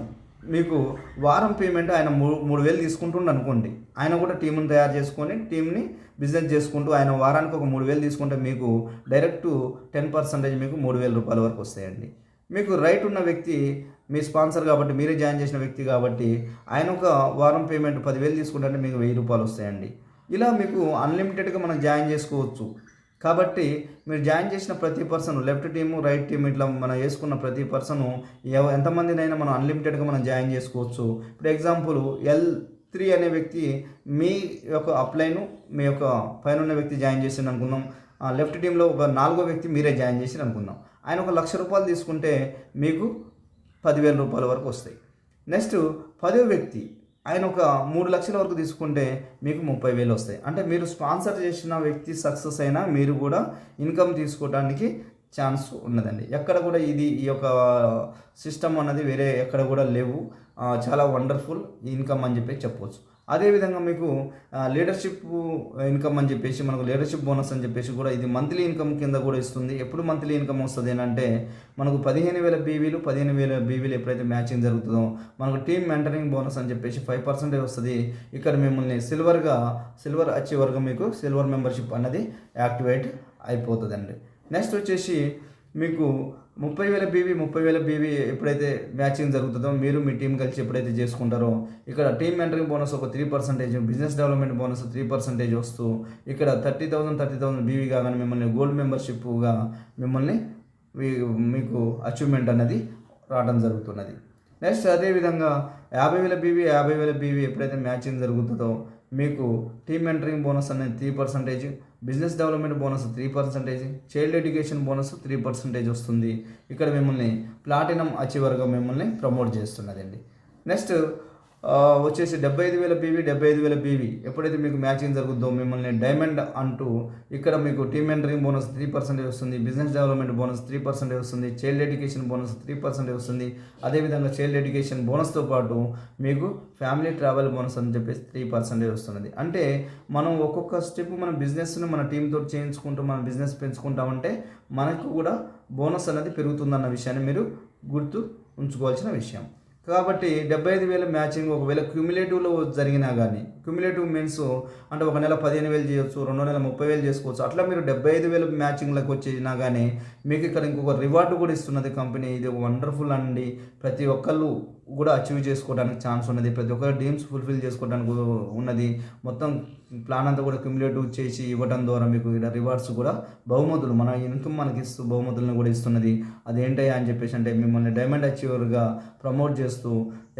మీకు వారం పేమెంట్ ఆయన 3,000 తీసుకుంటుండ అనుకోండి, ఆయన కూడా టీంని తయారు చేసుకొని టీంని బిజినెస్ చేసుకుంటూ ఆయన వారానికి ఒక 3,000 తీసుకుంటే మీకు డైరెక్ట్ 10% మీకు 3,000 రూపాయల వరకు వస్తాయండి. మీకు రైట్ ఉన్న వ్యక్తి మీ స్పాన్సర్ కాబట్టి మీరే జాయిన్ చేసిన వ్యక్తి కాబట్టి ఆయన ఒక వారం పేమెంట్ 10,000 తీసుకుంటే మీకు 1,000 రూపాయలు వస్తాయండి. ఇలా మీకు అన్లిమిటెడ్గా మనం జాయిన్ చేసుకోవచ్చు. కాబట్టి మీరు జాయిన్ చేసిన ప్రతి person left team right team ఇట్లా మనం వేసుకున్న ప్రతి పర్సను ఎంతమందినైనా మనం అన్లిమిటెడ్గా మనం జాయిన్ చేసుకోవచ్చు. ఇప్పుడు ఎగ్జాంపుల్ L3 అనే వ్యక్తి మీ యొక్క అప్లైను మీ యొక్క పైన ఉన్న వ్యక్తి జాయిన్ చేసింది అనుకుందాం. లెఫ్ట్ టీంలో ఒక 4వ వ్యక్తి మీరే జాయిన్ చేసి అనుకుందాం. ఆయన ఒక 1,00,000 రూపాయలు తీసుకుంటే మీకు 10,000 రూపాయల వరకు వస్తాయి. నెక్స్ట్ 10వ వ్యక్తి ఆయన ఒక 3 లక్షల వరకు తీసుకుంటే మీకు 30,000 వస్తాయి. అంటే మీరు స్పాన్సర్ చేసిన వ్యక్తి సక్సెస్ అయినా మీరు కూడా ఇన్కమ్ తీసుకోవడానికి ఛాన్స్ ఉన్నదండి. ఎక్కడ కూడా ఈ యొక్క సిస్టమ్ అన్నది వేరే ఎక్కడ కూడా లేవు. చాలా వండర్ఫుల్ ఇన్కమ్ అని చెప్పి చెప్పవచ్చు. అదేవిధంగా మీకు లీడర్షిప్ ఇన్కమ్ అని చెప్పేసి మనకు లీడర్షిప్ బోనస్ అని చెప్పేసి కూడా ఇది మంత్లీ ఇన్కమ్ కింద కూడా ఇస్తుంది. ఎప్పుడు మంత్లీ ఇన్కమ్ వస్తుంది అంటే మనకు 15,000 బీవీలు 15,000 బీవీలు ఎప్పుడైతే మ్యాచింగ్ జరుగుతుందో మనకు టీమ్ మెంటరింగ్ బోనస్ అని చెప్పేసి 5% వస్తుంది. ఇక్కడ మిమ్మల్ని సిల్వర్ అచీవర్గా మీకు సిల్వర్ మెంబర్షిప్ అన్నది యాక్టివేట్ అయిపోతుందండి. నెక్స్ట్ వచ్చేసి మీకు 30,000 బీవీ ఎప్పుడైతే మ్యాచింగ్ జరుగుతుందో మీరు మీ టీం కలిసి ఎప్పుడైతే చేసుకుంటారో ఇక్కడ టీమ్ మెంటరింగ్ బోనస్ ఒక 3%, బిజినెస్ డెవలప్మెంట్ బోనస్ 3% వస్తూ ఇక్కడ 30,000 బీవీ కాగానే మిమ్మల్ని గోల్డ్ మెంబర్షిప్గా మిమ్మల్ని మీకు అచీవ్మెంట్ అనేది రావడం జరుగుతున్నది. నెక్స్ట్ అదేవిధంగా 50,000 బీవీ ఎప్పుడైతే మ్యాచింగ్ జరుగుతుందో మీకు టీమ్ మెంటరింగ్ బోనస్ అనేది 3%, business development bonus 3%, child education bonus 3% వస్తుంది. ఇక్కడ మిమ్మల్ని ప్లాటినం అచీవర్గా మిమ్మల్ని ప్రమోట్ చేస్తున్నదండి. నెక్స్ట్ వచ్చేసి 75,000 బీవీ ఎప్పుడైతే మీకు మ్యాచింగ్ జరుగుతుందో మిమ్మల్ని డైమండ్ అంటూ ఇక్కడ మీకు టీమ్ మెంటరింగ్ బోనస్ 3% వస్తుంది, బిజినెస్ డెవలప్మెంట్ బోనస్ 3% వస్తుంది, చైల్డ్ ఎడ్యుకేషన్ బోనస్ 3% వస్తుంది. అదేవిధంగా చైల్డ్ ఎడ్యుకేషన్ బోనస్తో పాటు మీకు ఫ్యామిలీ ట్రావెల్ బోనస్ అని చెప్పేసి 3% వస్తున్నది. అంటే మనం ఒక్కొక్క స్టెప్ మన బిజినెస్ను మన టీంతో చేయించుకుంటూ మన బిజినెస్ పెంచుకుంటామంటే మనకు కూడా బోనస్ అనేది పెరుగుతుందన్న విషయాన్ని మీరు గుర్తు ఉంచుకోవాల్సిన విషయం. కాబట్టి 75,000 మ్యాచింగ్ ఒకవేళ క్యూములేటివ్లో జరిగినా కానీ క్యూములేటివ్ మీన్స్ అంటే ఒక నెల 15,000 చేయొచ్చు, 2 నెలల 30,000 చేసుకోవచ్చు. అట్లా మీరు 75,000 మ్యాచింగ్లకు వచ్చినా కానీ మీకు ఇక్కడ ఇంకొక రివార్డు కూడా ఇస్తున్నది కంపెనీ. ఇది వండర్ఫుల్ అండి. ప్రతి ఒక్కళ్ళు కూడా అచీవ్ చేసుకోవడానికి ఛాన్స్ ఉన్నది, ప్రతి ఒక్కరు డ్రీమ్స్ ఫుల్ఫిల్ చేసుకోవడానికి ఉన్నది. మొత్తం ప్లాన్ అంతా కూడా క్యూములేటివ్ చేసి ఇవ్వడం ద్వారా మీకు ఇక్కడ రివార్డ్స్ కూడా బహుమతులు మన ఇన్కమ్ మనకి ఇస్తూ బహుమతులను కూడా ఇస్తున్నది. అదేంటయ్యా అని చెప్పేసి అంటే మిమ్మల్ని డైమండ్ అచీవర్గా ప్రమోట్ చేస్తూ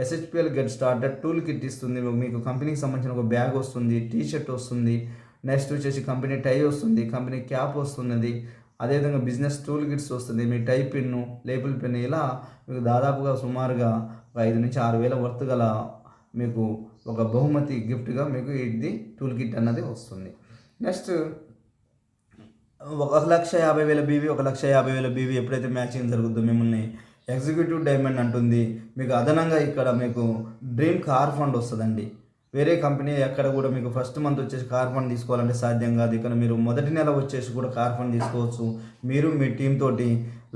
SHPL get started tool kit ఇస్తుంది. మీకు కంపెనీకి సంబంధించిన ఒక బ్యాగ్ వస్తుంది, టీషర్ట్ వస్తుంది, నెక్స్ట్ వచ్చేసి కంపెనీ టై వస్తుంది, కంపెనీ క్యాప్ వస్తున్నది, అదేవిధంగా బిజినెస్ టూల్ కిట్స్ వస్తుంది, మీ టై పిన్ను, లేబుల్ పిన్, ఇలా మీకు దాదాపుగా సుమారుగా 5,000 నుంచి 6,000 వర్త్ గల మీకు ఒక బహుమతి గిఫ్ట్గా మీకు ఇది టూల్ కిట్ అన్నది వస్తుంది. నెక్స్ట్ 1,50,000 బీవీ 1,50,000 బీవీ ఎప్పుడైతే మ్యాచింగ్ జరుగుతుందో మిమ్మల్ని ఎగ్జిక్యూటివ్ డైమండ్ అంటుంది. మీకు అదనంగా ఇక్కడ మీకు డ్రీమ్ కార్ ఫండ్ వస్తుందండి. వేరే కంపెనీ ఎక్కడ కూడా మీకు ఫస్ట్ మంత్ వచ్చేసి కార్ ఫండ్ తీసుకోవాలంటే సాధ్యం కాదు. ఇక్కడ మీరు మొదటి నెల వచ్చేసి కూడా కార్ ఫండ్ తీసుకోవచ్చు. మీరు మీ టీం తోటి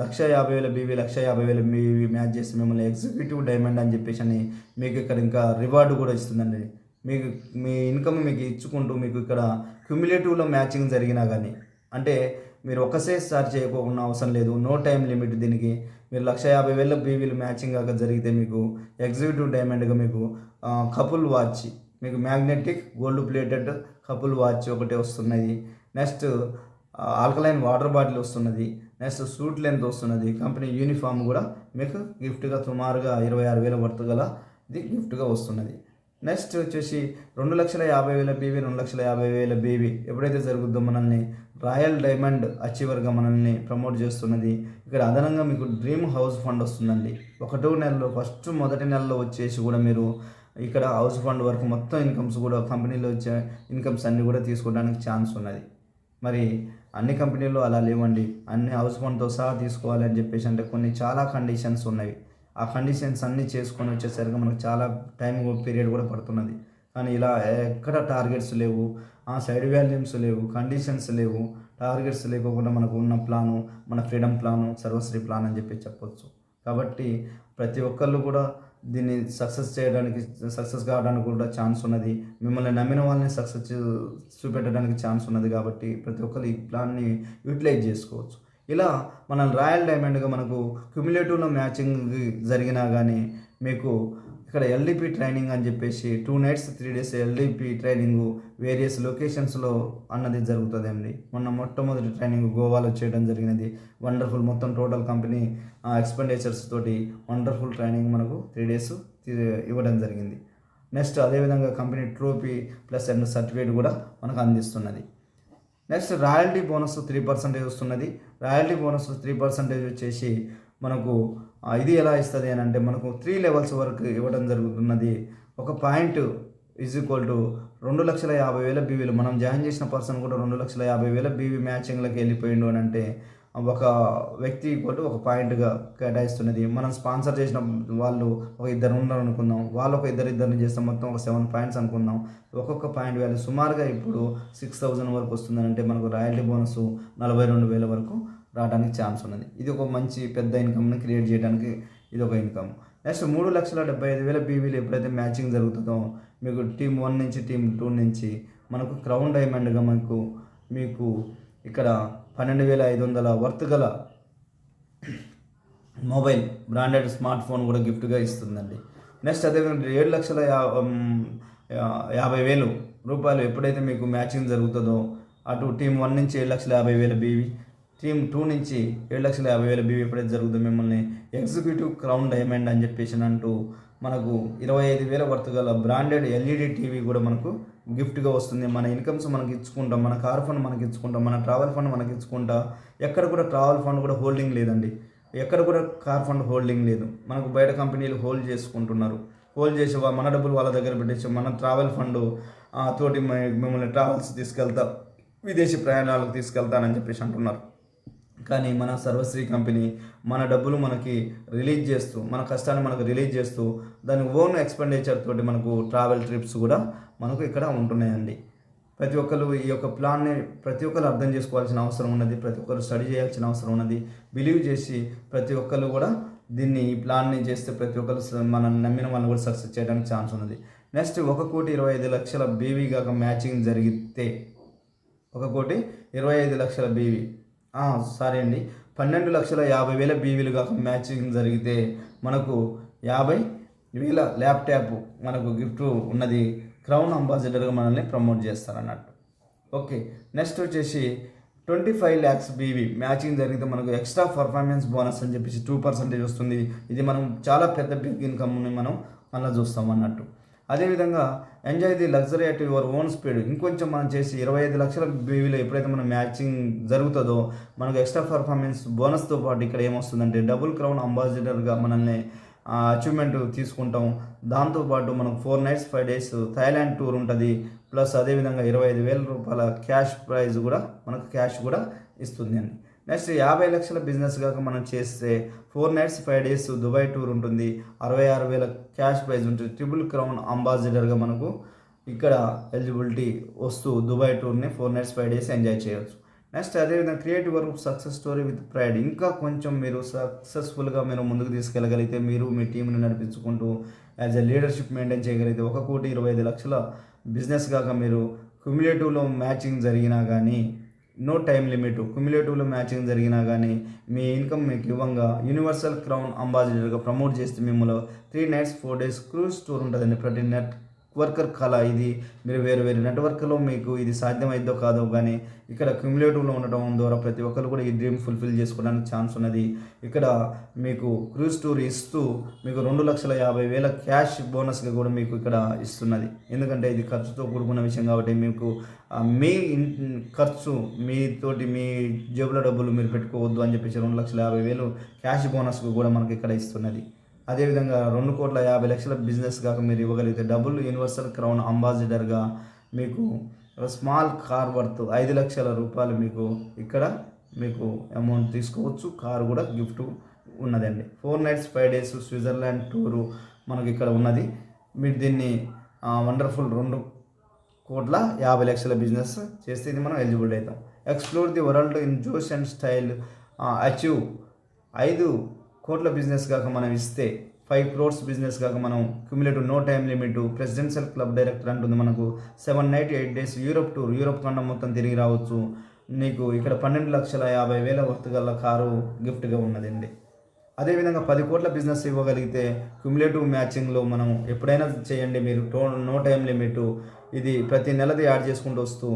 1,50,000 బీవీ 1,50,000 బీవీ మ్యాచ్ చేసి మిమ్మల్ని ఎగ్జిక్యూటివ్ డైమండ్ అని చెప్పేసి అని మీకు ఇక్కడ ఇంకా రివార్డు కూడా ఇస్తుందండి. మీకు మీ ఇన్కమ్ మీకు ఇచ్చుకుంటూ మీకు ఇక్కడ క్యుములేటివ్లో మ్యాచింగ్ జరిగినా కానీ, అంటే మీరు ఒక్కసేసారి చేయకోకుండా అవసరం లేదు, నో టైం లిమిట్ దీనికి. మీరు 1,50,000 బీవీలు మ్యాచింగ్ కాక జరిగితే మీకు ఎగ్జిక్యూటివ్ డైమండ్గా మీకు కపుల్ వాచ్, మీకు magnetic gold plated couple watch ఒకటి వస్తున్నది. నెక్స్ట్ ఆల్కలైన్ వాటర్ బాటిల్ వస్తున్నది. నెక్స్ట్ సూట్ లెంత్ వస్తున్నది. కంపెనీ యూనిఫామ్ కూడా మీకు గిఫ్ట్గా సుమారుగా 26,000 వర్త్ గల ఇది గిఫ్ట్గా వస్తున్నది. నెక్స్ట్ వచ్చేసి 2,50,000 బీవీ, 2,50,000 బీవీ ఎప్పుడైతే జరుగుతుందో మనల్ని రాయల్ డైమండ్ అచీవర్గా మనల్ని ప్రమోట్ చేస్తున్నది. ఇక్కడ అదనంగా మీకు డ్రీమ్ హౌస్ ఫండ్ వస్తుందండి. ఒకటో నెలలో మొదటి నెలలో వచ్చేసి కూడా మీరు ఇక్కడ హౌస్ ఫండ్ వరకు మొత్తం ఇన్కమ్స్ కూడా కంపెనీలో వచ్చే ఇన్కమ్స్ అన్నీ కూడా తీసుకోవడానికి ఛాన్స్ ఉన్నది. మరి అన్ని కంపెనీల్లో అలా లేవండి. అన్ని హౌస్ ఫండ్తో సహా తీసుకోవాలి అని చెప్పేసి అంటే కొన్ని చాలా కండిషన్స్ ఉన్నాయి. ఆ కండిషన్స్ అన్నీ చేసుకొని వచ్చేసరికి మనకు చాలా టైం పీరియడ్ కూడా పడుతున్నది. కానీ ఇలా ఎక్కడ టార్గెట్స్ లేవు, సైడ్ వాల్యూమ్స్ లేవు, కండిషన్స్ లేవు, టార్గెట్స్ లేకుండా మనకు ఉన్న ప్లాను మన ఫ్రీడమ్ ప్లాను, సర్వశ్రీ ప్లాన్ అని చెప్పి చెప్పొచ్చు. కాబట్టి ప్రతి ఒక్కళ్ళు కూడా దీన్ని సక్సెస్ కావడానికి కూడా ఛాన్స్ ఉన్నది. మిమ్మల్ని నమ్మిన వాళ్ళని సక్సెస్ చూపెట్టడానికి ఛాన్స్ ఉన్నది. కాబట్టి ప్రతి ఒక్కరు ఈ ప్లాన్ని యూటిలైజ్ చేసుకోవచ్చు. ఇలా మన రాయల్ డైమండ్గా మనకు క్యుములేటివ్లో మ్యాచింగ్ జరిగినా కానీ మీకు ఇక్కడ ఎల్డిపి ట్రైనింగ్ అని చెప్పేసి 2 nights 3 days LDP training various లొకేషన్స్లో అన్నది జరుగుతుందండి. మొట్టమొదటి ట్రైనింగ్ గోవాలో చేయడం జరిగినది. వండర్ఫుల్, మొత్తం టోటల్ కంపెనీ ఎక్స్పెండిచర్స్ తోటి వండర్ఫుల్ ట్రైనింగ్ మనకు 3 days ఇవ్వడం జరిగింది. నెక్స్ట్ అదేవిధంగా company trophy plus and certificate కూడా మనకు అందిస్తున్నది. నెక్స్ట్ రాయల్టీ బోనస్ 3% వస్తున్నది. రాయల్టీ బోనస్ 3% వచ్చేసి మనకు ఇది ఎలా ఇస్తుంది అని అంటే మనకు 3 levels వరకు ఇవ్వడం జరుగుతున్నది. ఒక పాయింట్ ఈజ్ ఈక్వల్ టు 2,50,000 బీవీలు. మనం జాయిన్ చేసిన పర్సన్ కూడా 2,50,000 బీవీ మ్యాచింగ్లోకి వెళ్ళిపోయిండు అని అంటే ఒక వ్యక్తి ఈక్వల్ టు ఒక పాయింట్గా కేటాయిస్తున్నది. మనం స్పాన్సర్ చేసిన వాళ్ళు ఒక 2 ఉన్నారు అనుకుందాం, వాళ్ళు ఒక ఇద్దరిని చేస్తాం, మొత్తం ఒక 7 points అనుకుందాం. ఒక్కొక్క పాయింట్ వాల్యూ సుమారుగా ఇప్పుడు 6,000 వరకు వస్తుందంటే మనకు రాయల్టీ బోనస్ 42,000 వరకు రావడానికి ఛాన్స్ ఉన్నది. ఇది ఒక మంచి పెద్ద ఇన్కమ్ని క్రియేట్ చేయడానికి ఇది ఒక ఇన్కమ్. నెక్స్ట్ 3,75,000 బీవీలు ఎప్పుడైతే మ్యాచింగ్ జరుగుతుందో మీకు టీమ్ 1 నుంచి టీమ్ 2 నుంచి మనకు క్రౌన్ డైమండ్గా మీకు ఇక్కడ 12,500 వర్త్ గల మొబైల్ బ్రాండెడ్ స్మార్ట్ ఫోన్ కూడా గిఫ్ట్గా ఇస్తుందండి. నెక్స్ట్ అదేవిధంగా 7,50,000 రూపాయలు ఎప్పుడైతే మీకు మ్యాచింగ్ జరుగుతుందో అటు టీమ్ 1 నుంచి 7,50,000 బీవీ, టీమ్ 2 నుంచి 7,50,000 బీవీ ఎప్పుడైతే జరుగుతుందో మిమ్మల్ని ఎగ్జిక్యూటివ్ క్రౌన్ డైమండ్ అని చెప్పేసి అంటూ మనకు 25,000 వర్త్ గల బ్రాండెడ్ ఎల్ఈడి టీవీ కూడా మనకు గిఫ్ట్గా వస్తుంది. మన ఇన్కమ్స్ మనకి ఇచ్చుకుంటాం, మన కార్ ఫండ్ మనకి ఇచ్చుకుంటాం, మన ట్రావెల్ ఫండ్ మనకి ఇచ్చుకుంటా. ఎక్కడ కూడా ట్రావెల్ ఫండ్ కూడా హోల్డింగ్ లేదండి, ఎక్కడ కూడా కార్ ఫండ్ హోల్డింగ్ లేదు. మనకు బయట కంపెనీలు హోల్డ్ చేసుకుంటున్నారు. హోల్డ్ చేసి మన డబ్బులు వాళ్ళ దగ్గర పెట్టేసి మన ట్రావెల్ ఫండ్ తోటి మిమ్మల్ని ట్రావెల్స్ తీసుకెళ్తా, విదేశీ ప్రయాణాలకు తీసుకెళ్తానని చెప్పేసి అంటున్నారు. కానీ మన సర్వశ్రీ కంపెనీ మన డబ్బులు మనకి రిలీజ్ చేస్తూ, మన కష్టాన్ని మనకు రిలీజ్ చేస్తూ దాని ఓన్ ఎక్స్పెండిచర్ తోటి మనకు ట్రావెల్ ట్రిప్స్ కూడా మనకు ఇక్కడ ఉంటున్నాయండి. ప్రతి ఒక్కరు ఈ యొక్క ప్లాన్ని ప్రతి ఒక్కరు అర్థం చేసుకోవాల్సిన అవసరం ఉన్నది. ప్రతి ఒక్కరు స్టడీ చేయాల్సిన అవసరం ఉన్నది. బిలీవ్ చేసి ప్రతి ఒక్కరు కూడా దీన్ని ఈ ప్లాన్ని చేస్తే ప్రతి ఒక్కరు మనం నమ్మిన వాళ్ళని కూడా సక్సెస్ చేయడానికి ఛాన్స్ ఉన్నది. నెక్స్ట్ 1,25,00,000 బీవీ కాక మ్యాచింగ్ జరిగితే 1,25,00,000 బీవీ సారీ అండి 12,50,000 బీవీలు కాక మ్యాచింగ్ జరిగితే మనకు 50,000 ల్యాప్టాప్ మనకు గిఫ్ట్ ఉన్నది. క్రౌన్ అంబాసిడర్గా మనల్ని ప్రమోట్ చేస్తారన్నట్టు. ఓకే, నెక్స్ట్ వచ్చేసి 25 lakhs బీవీ మ్యాచింగ్ జరిగితే మనకు ఎక్స్ట్రా పర్ఫార్మెన్స్ బోనస్ అని చెప్పేసి 2% వస్తుంది. ఇది మనం చాలా పెద్ద బిగ్ ఇన్కమ్ని మనం అలా చూస్తాం అన్నట్టు. అదేవిధంగా enjoy the luxury at your own speed ఇంకొంచెం మనం చేసి 25 లక్షల బీవీలో ఎప్పుడైతే మనం మ్యాచింగ్ జరుగుతుందో మనకు ఎక్స్ట్రా పర్ఫార్మెన్స్ బోనస్తో పాటు ఇక్కడ ఏమొస్తుందంటే డబుల్ క్రౌన్ అంబాసిడర్గా మనల్ని అచీవ్మెంట్ తీసుకుంటాం. దాంతోపాటు మనకు 4 nights 5 days థాయిలాండ్ టూర్ ఉంటుంది. ప్లస్ అదేవిధంగా 25,000 రూపాయల క్యాష్ ప్రైజ్ కూడా మనకు క్యాష్ కూడా ఇస్తుంది అండి. నెక్స్ట్ 50 లక్షల బిజినెస్ కాక మనం చేస్తే 4 nights 5 days దుబాయ్ టూర్ ఉంటుంది. 66,000 క్యాష్ ప్రైజ్ ఉంటుంది. ట్రిపుల్ క్రౌన్ అంబాసిడర్గా మనకు ఇక్కడ ఎలిజిబిలిటీ వస్తూ దుబాయ్ టూర్ని 4 nights 5 days ఎంజాయ్ చేయవచ్చు. నెక్స్ట్ అదేవిధంగా creative work success story with pride. ఇంకా కొంచెం మీరు సక్సెస్ఫుల్గా మీరు ముందుకు తీసుకెళ్ళగలిగితే, మీరు మీ టీంని నడిపించుకుంటూ యాజ్ ఎ లీడర్షిప్ మెయింటైన్ చేయగలిగితే 1,25,00,000 బిజినెస్ కాక మీరు క్యుములేటివ్లో మ్యాచింగ్ జరిగినా కానీ, నో టైం లిమిట్, క్యుములేటివ్లో మ్యాచింగ్ జరిగినా కానీ మీ ఇన్కమ్ మీకు ఇవ్వంగా యూనివర్సల్ క్రౌన్ అంబాసిడర్గా ప్రమోట్ చేస్తే మిమ్మల్ని 3 nights 4 days క్రూజ్ టూర్ ఉంటుందండి. ప్రతి నెట్వర్కర్ కళ ఇది. మీరు వేరు వేరు నెట్వర్క్లో మీకు ఇది సాధ్యమైద్దో కాదో కానీ ఇక్కడ క్యుములేటివ్లో ఉండడం ద్వారా ప్రతి ఒక్కరు కూడా ఈ డ్రీమ్ ఫుల్ఫిల్ చేసుకోవడానికి ఛాన్స్ ఉన్నది. ఇక్కడ మీకు క్రూజ్ టూర్ ఇస్తూ మీకు 2,50,000 క్యాష్ బోనస్గా కూడా మీకు ఇక్కడ ఇస్తున్నది. ఎందుకంటే ఇది ఖర్చుతో కూడుకున్న విషయం కాబట్టి మీకు మీ ఖర్చు మీతోటి మీ జేబులో డబ్బులు మీరు పెట్టుకోవద్దు అని చెప్పేసి 2,50,000 క్యాష్ బోనస్గా కూడా మనకి ఇక్కడ ఇస్తున్నది. అదేవిధంగా 2,50,00,000 బిజినెస్ కాక మీరు ఇవ్వగలిగితే డబుల్ యూనివర్సల్ క్రౌన్ అంబాసిడర్గా మీకు స్మాల్ కార్ వర్త్ 5,00,000 రూపాయలు మీకు ఇక్కడ మీకు అమౌంట్ తీసుకోవచ్చు. కారు కూడా గిఫ్ట్ ఉన్నదండి. 4 nights 5 days స్విట్జర్లాండ్ టూరు మనకి ఇక్కడ ఉన్నది. మీరు దీన్ని వండర్ఫుల్ 2,50,00,000 బిజినెస్ చేస్తే ఇది మనం ఎలిజిబుల్ అవుతాం. ఎక్స్ప్లోర్ ది వరల్డ్ ఇన్ జోష్ అండ్ స్టైల్. అచీవ్ 5 కోట్ల బిజినెస్ కాక మనం ఇస్తే 5 crores బిజినెస్ కాక మనం cumulative no time limit presidential club director అంటుంది మనకు 7 nights 8 days Europe tour, Europe ఖండం మొత్తం తిరిగి రావచ్చు. నీకు ఇక్కడ 12,50,000 వర్త్ గల కారు గిఫ్ట్గా ఉన్నదండి. అదేవిధంగా 10 కోట్ల బిజినెస్ ఇవ్వగలిగితే క్యుములేటివ్ మ్యాచింగ్లో మనం ఎప్పుడైనా చేయండి. మీరు నో టైం లిమిట్ ఇది ప్రతి నెలది యాడ్ చేసుకుంటూ వస్తూ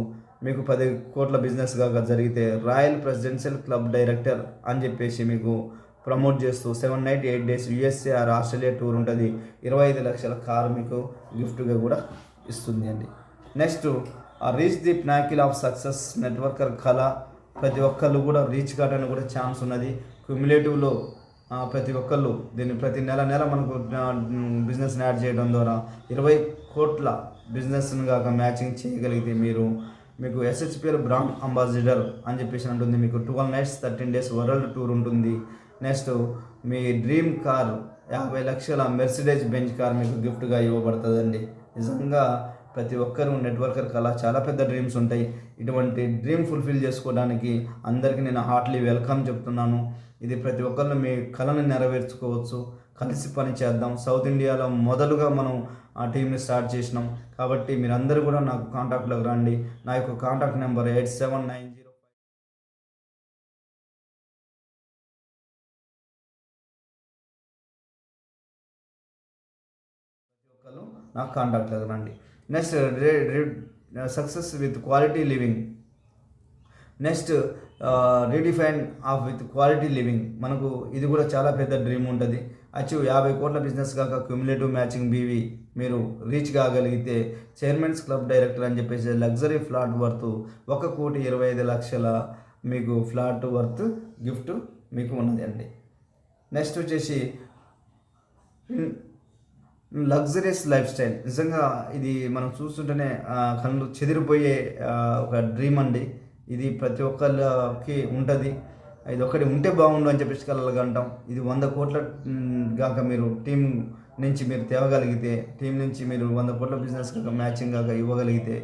మీకు 10 కోట్ల బిజినెస్ కాక జరిగితే రాయల్ ప్రెసిడెన్షియల్ క్లబ్ డైరెక్టర్ అని చెప్పేసి మీకు ప్రమోట్ చేస్తూ 7 nights 8 days USA or Australia tour ఉంటుంది. 25,00,000 కారు మీకు గిఫ్ట్గా కూడా ఇస్తుంది అండి. Next reach the pinnacle of success networker కళ. ప్రతి ఒక్కళ్ళు కూడా రీచ్ కావడానికి కూడా ఛాన్స్ ఉన్నది. క్యుములేటివ్లో ప్రతి ఒక్కళ్ళు దీన్ని ప్రతి నెల మనకు బిజినెస్ని యాడ్ చేయడం ద్వారా 20 కోట్ల బిజినెస్ని కాక మ్యాచింగ్ చేయగలిగితే మీకు SHPL బ్రాండ్ అంబాసిడర్ అని చెప్పేసి ఉంటుంది. మీకు 12 nights 13 days వరల్డ్ టూర్ ఉంటుంది. నెక్స్ట్ మీ dream car 50,00,000 Mercedes Benz car మీకు గిఫ్ట్గా ఇవ్వబడుతుందండి. నిజంగా ప్రతి ఒక్కరూ నెట్వర్కర్ కళ చాలా పెద్ద డ్రీమ్స్ ఉంటాయి. ఇటువంటి డ్రీమ్ ఫుల్ఫిల్ చేసుకోవడానికి అందరికీ నేను హార్ట్లీ వెల్కమ్ చెప్తున్నాను. ఇది ప్రతి ఒక్కరిని మీ కళను నెరవేర్చుకోవచ్చు. కలిసి పని చేద్దాం. సౌత్ ఇండియాలో మొదలుగా మనం ఆ టీంని స్టార్ట్ చేసినాం కాబట్టి మీరందరూ కూడా నాకు కాంటాక్ట్లోకి రండి. నా యొక్క కాంటాక్ట్ నెంబర్ 8790. నాకు కాంటాక్ట్లోకి రండి. Next success with quality living. Next redefine of with quality living. మనకు ఇది కూడా చాలా పెద్ద డ్రీమ్ ఉంటుంది. అచీవ్ 50 కోట్ల బిజినెస్ కాక క్యుములేటివ్ మ్యాచింగ్ బీవీ మీరు రీచ్ కాగలిగితే చైర్మన్స్ క్లబ్ డైరెక్టర్ అని చెప్పేసి లగ్జరీ ఫ్లాట్ వర్త్ 1,25,00,000 మీకు ఫ్లాట్ వర్త్ గిఫ్ట్ మీకు ఉన్నది అండి. నెక్స్ట్ వచ్చేసి లగ్జరియస్ లైఫ్ స్టైల్. నిజంగా ఇది మనం చూస్తుంటేనే కళ్ళు చెదిరిపోయే ఒక డ్రీమ్ అండి. ఇది ప్రతి ఒక్కరికి ఉంటుంది. ఇది ఒక్కటి ఉంటే బాగుండు అని చెప్పేసి కలగంటాం. ఇది 100 కోట్ల కాక మీరు టీం నుంచి మీరు తేవగలిగితే, టీం నుంచి మీరు 100 కోట్ల బిజినెస్ కాక మ్యాచింగ్ కాక ఇవ్వగలిగితే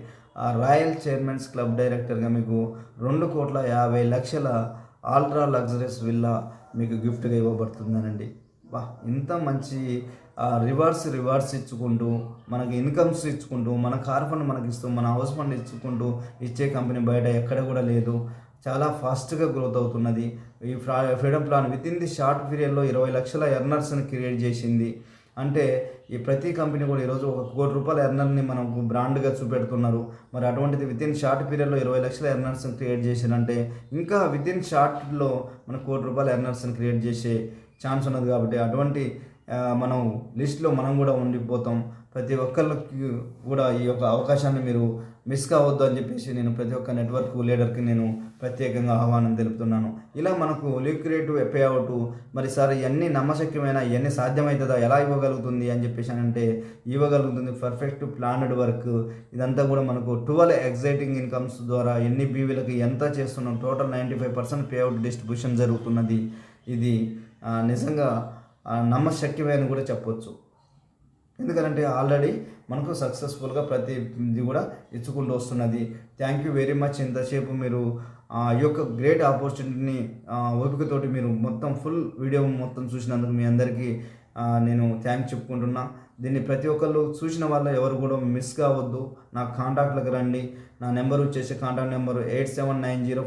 ఆ రాయల్ చైర్మన్స్ క్లబ్ డైరెక్టర్గా మీకు 2,50,00,000 ఆల్ట్రా లగ్జరియస్ విల్లా మీకు గిఫ్ట్గా ఇవ్వబడుతుందనండి. ఇంత మంచి రివార్డ్స్ ఇచ్చుకుంటూ మనకి ఇన్కమ్స్ ఇచ్చుకుంటూ మన కార్ ఫండ్ మనకి ఇస్తూ మన హౌస్ ఫండ్ ఇచ్చుకుంటూ ఇచ్చే కంపెనీ బయట ఎక్కడ కూడా లేదు. చాలా ఫాస్ట్గా గ్రోత్ అవుతున్నది. ఈ freedom plan with in the short పీరియడ్లో 20,00,000 ఎర్నర్స్ని క్రియేట్ చేసింది. అంటే ఈ ప్రతి కంపెనీ కూడా ఈరోజు 1 కోటి రూపాయల ఎర్నర్ని మనకు బ్రాండ్గా చూపెడుతున్నారు. మరి అటువంటిది విత్ ఇన్ షార్ట్ పీరియడ్లో 20,00,000 ఎర్నర్స్ని క్రియేట్ చేసిందంటే ఇంకా విత్ ఇన్ షార్ట్లో మన 1 కోటి రూపాయల ఎర్నర్స్ని క్రియేట్ చేసే ఛాన్స్ ఉన్నది. కాబట్టి అటువంటి మనం లిస్ట్లో మనం కూడా ఉండిపోతాం. ప్రతి ఒక్కరికి కూడా ఈ యొక్క అవకాశాన్ని మీరు మిస్ కావద్దు అని చెప్పేసి నేను ప్రతి ఒక్క నెట్వర్క్ లీడర్కి నేను ప్రత్యేకంగా ఆహ్వానం తెలుపుతున్నాను. ఇలా మనకు లిక్విడేటివ్ పే అవుట్ మరి సార్ ఇవన్నీ నమ్మశక్యమైన ఇవన్నీ సాధ్యమవుతుందా, ఎలా ఇవ్వగలుగుతుంది అని చెప్పేసి అంటే ఇవ్వగలుగుతుంది. పర్ఫెక్ట్ ప్లాన్డ్ వర్క్ ఇదంతా కూడా మనకు 12 ఎగ్జైటింగ్ ఇన్కమ్స్ ద్వారా ఎన్ని బీవీలకి ఎంత చేస్తున్నాం టోటల్ 95% పే అవుట్ డిస్ట్రిబ్యూషన్ జరుగుతున్నది. ఇది నిజంగా నమ్మశక్యమైన కూడా చెప్పొచ్చు. ఎందుకంటే ఆల్రెడీ మనకు సక్సెస్ఫుల్గా ప్రతిది కూడా ఇచ్చుకుంటూ వస్తున్నది. Thank you very much. ఇంతసేపు మీరు ఈ యొక్క గ్రేట్ ఆపర్చునిటీని ఓపికతోటి మీరు మొత్తం ఫుల్ వీడియో మొత్తం చూసినందుకు మీ అందరికీ నేను థ్యాంక్స్ చెప్పుకుంటున్నా. దీన్ని ప్రతి ఒక్కళ్ళు చూసిన వాళ్ళు ఎవరు కూడా మిస్ కావద్దు. నా కాంటాక్ట్లకు రండి. నా నెంబర్ వచ్చేసి కాంటాక్ట్ నెంబరు 8790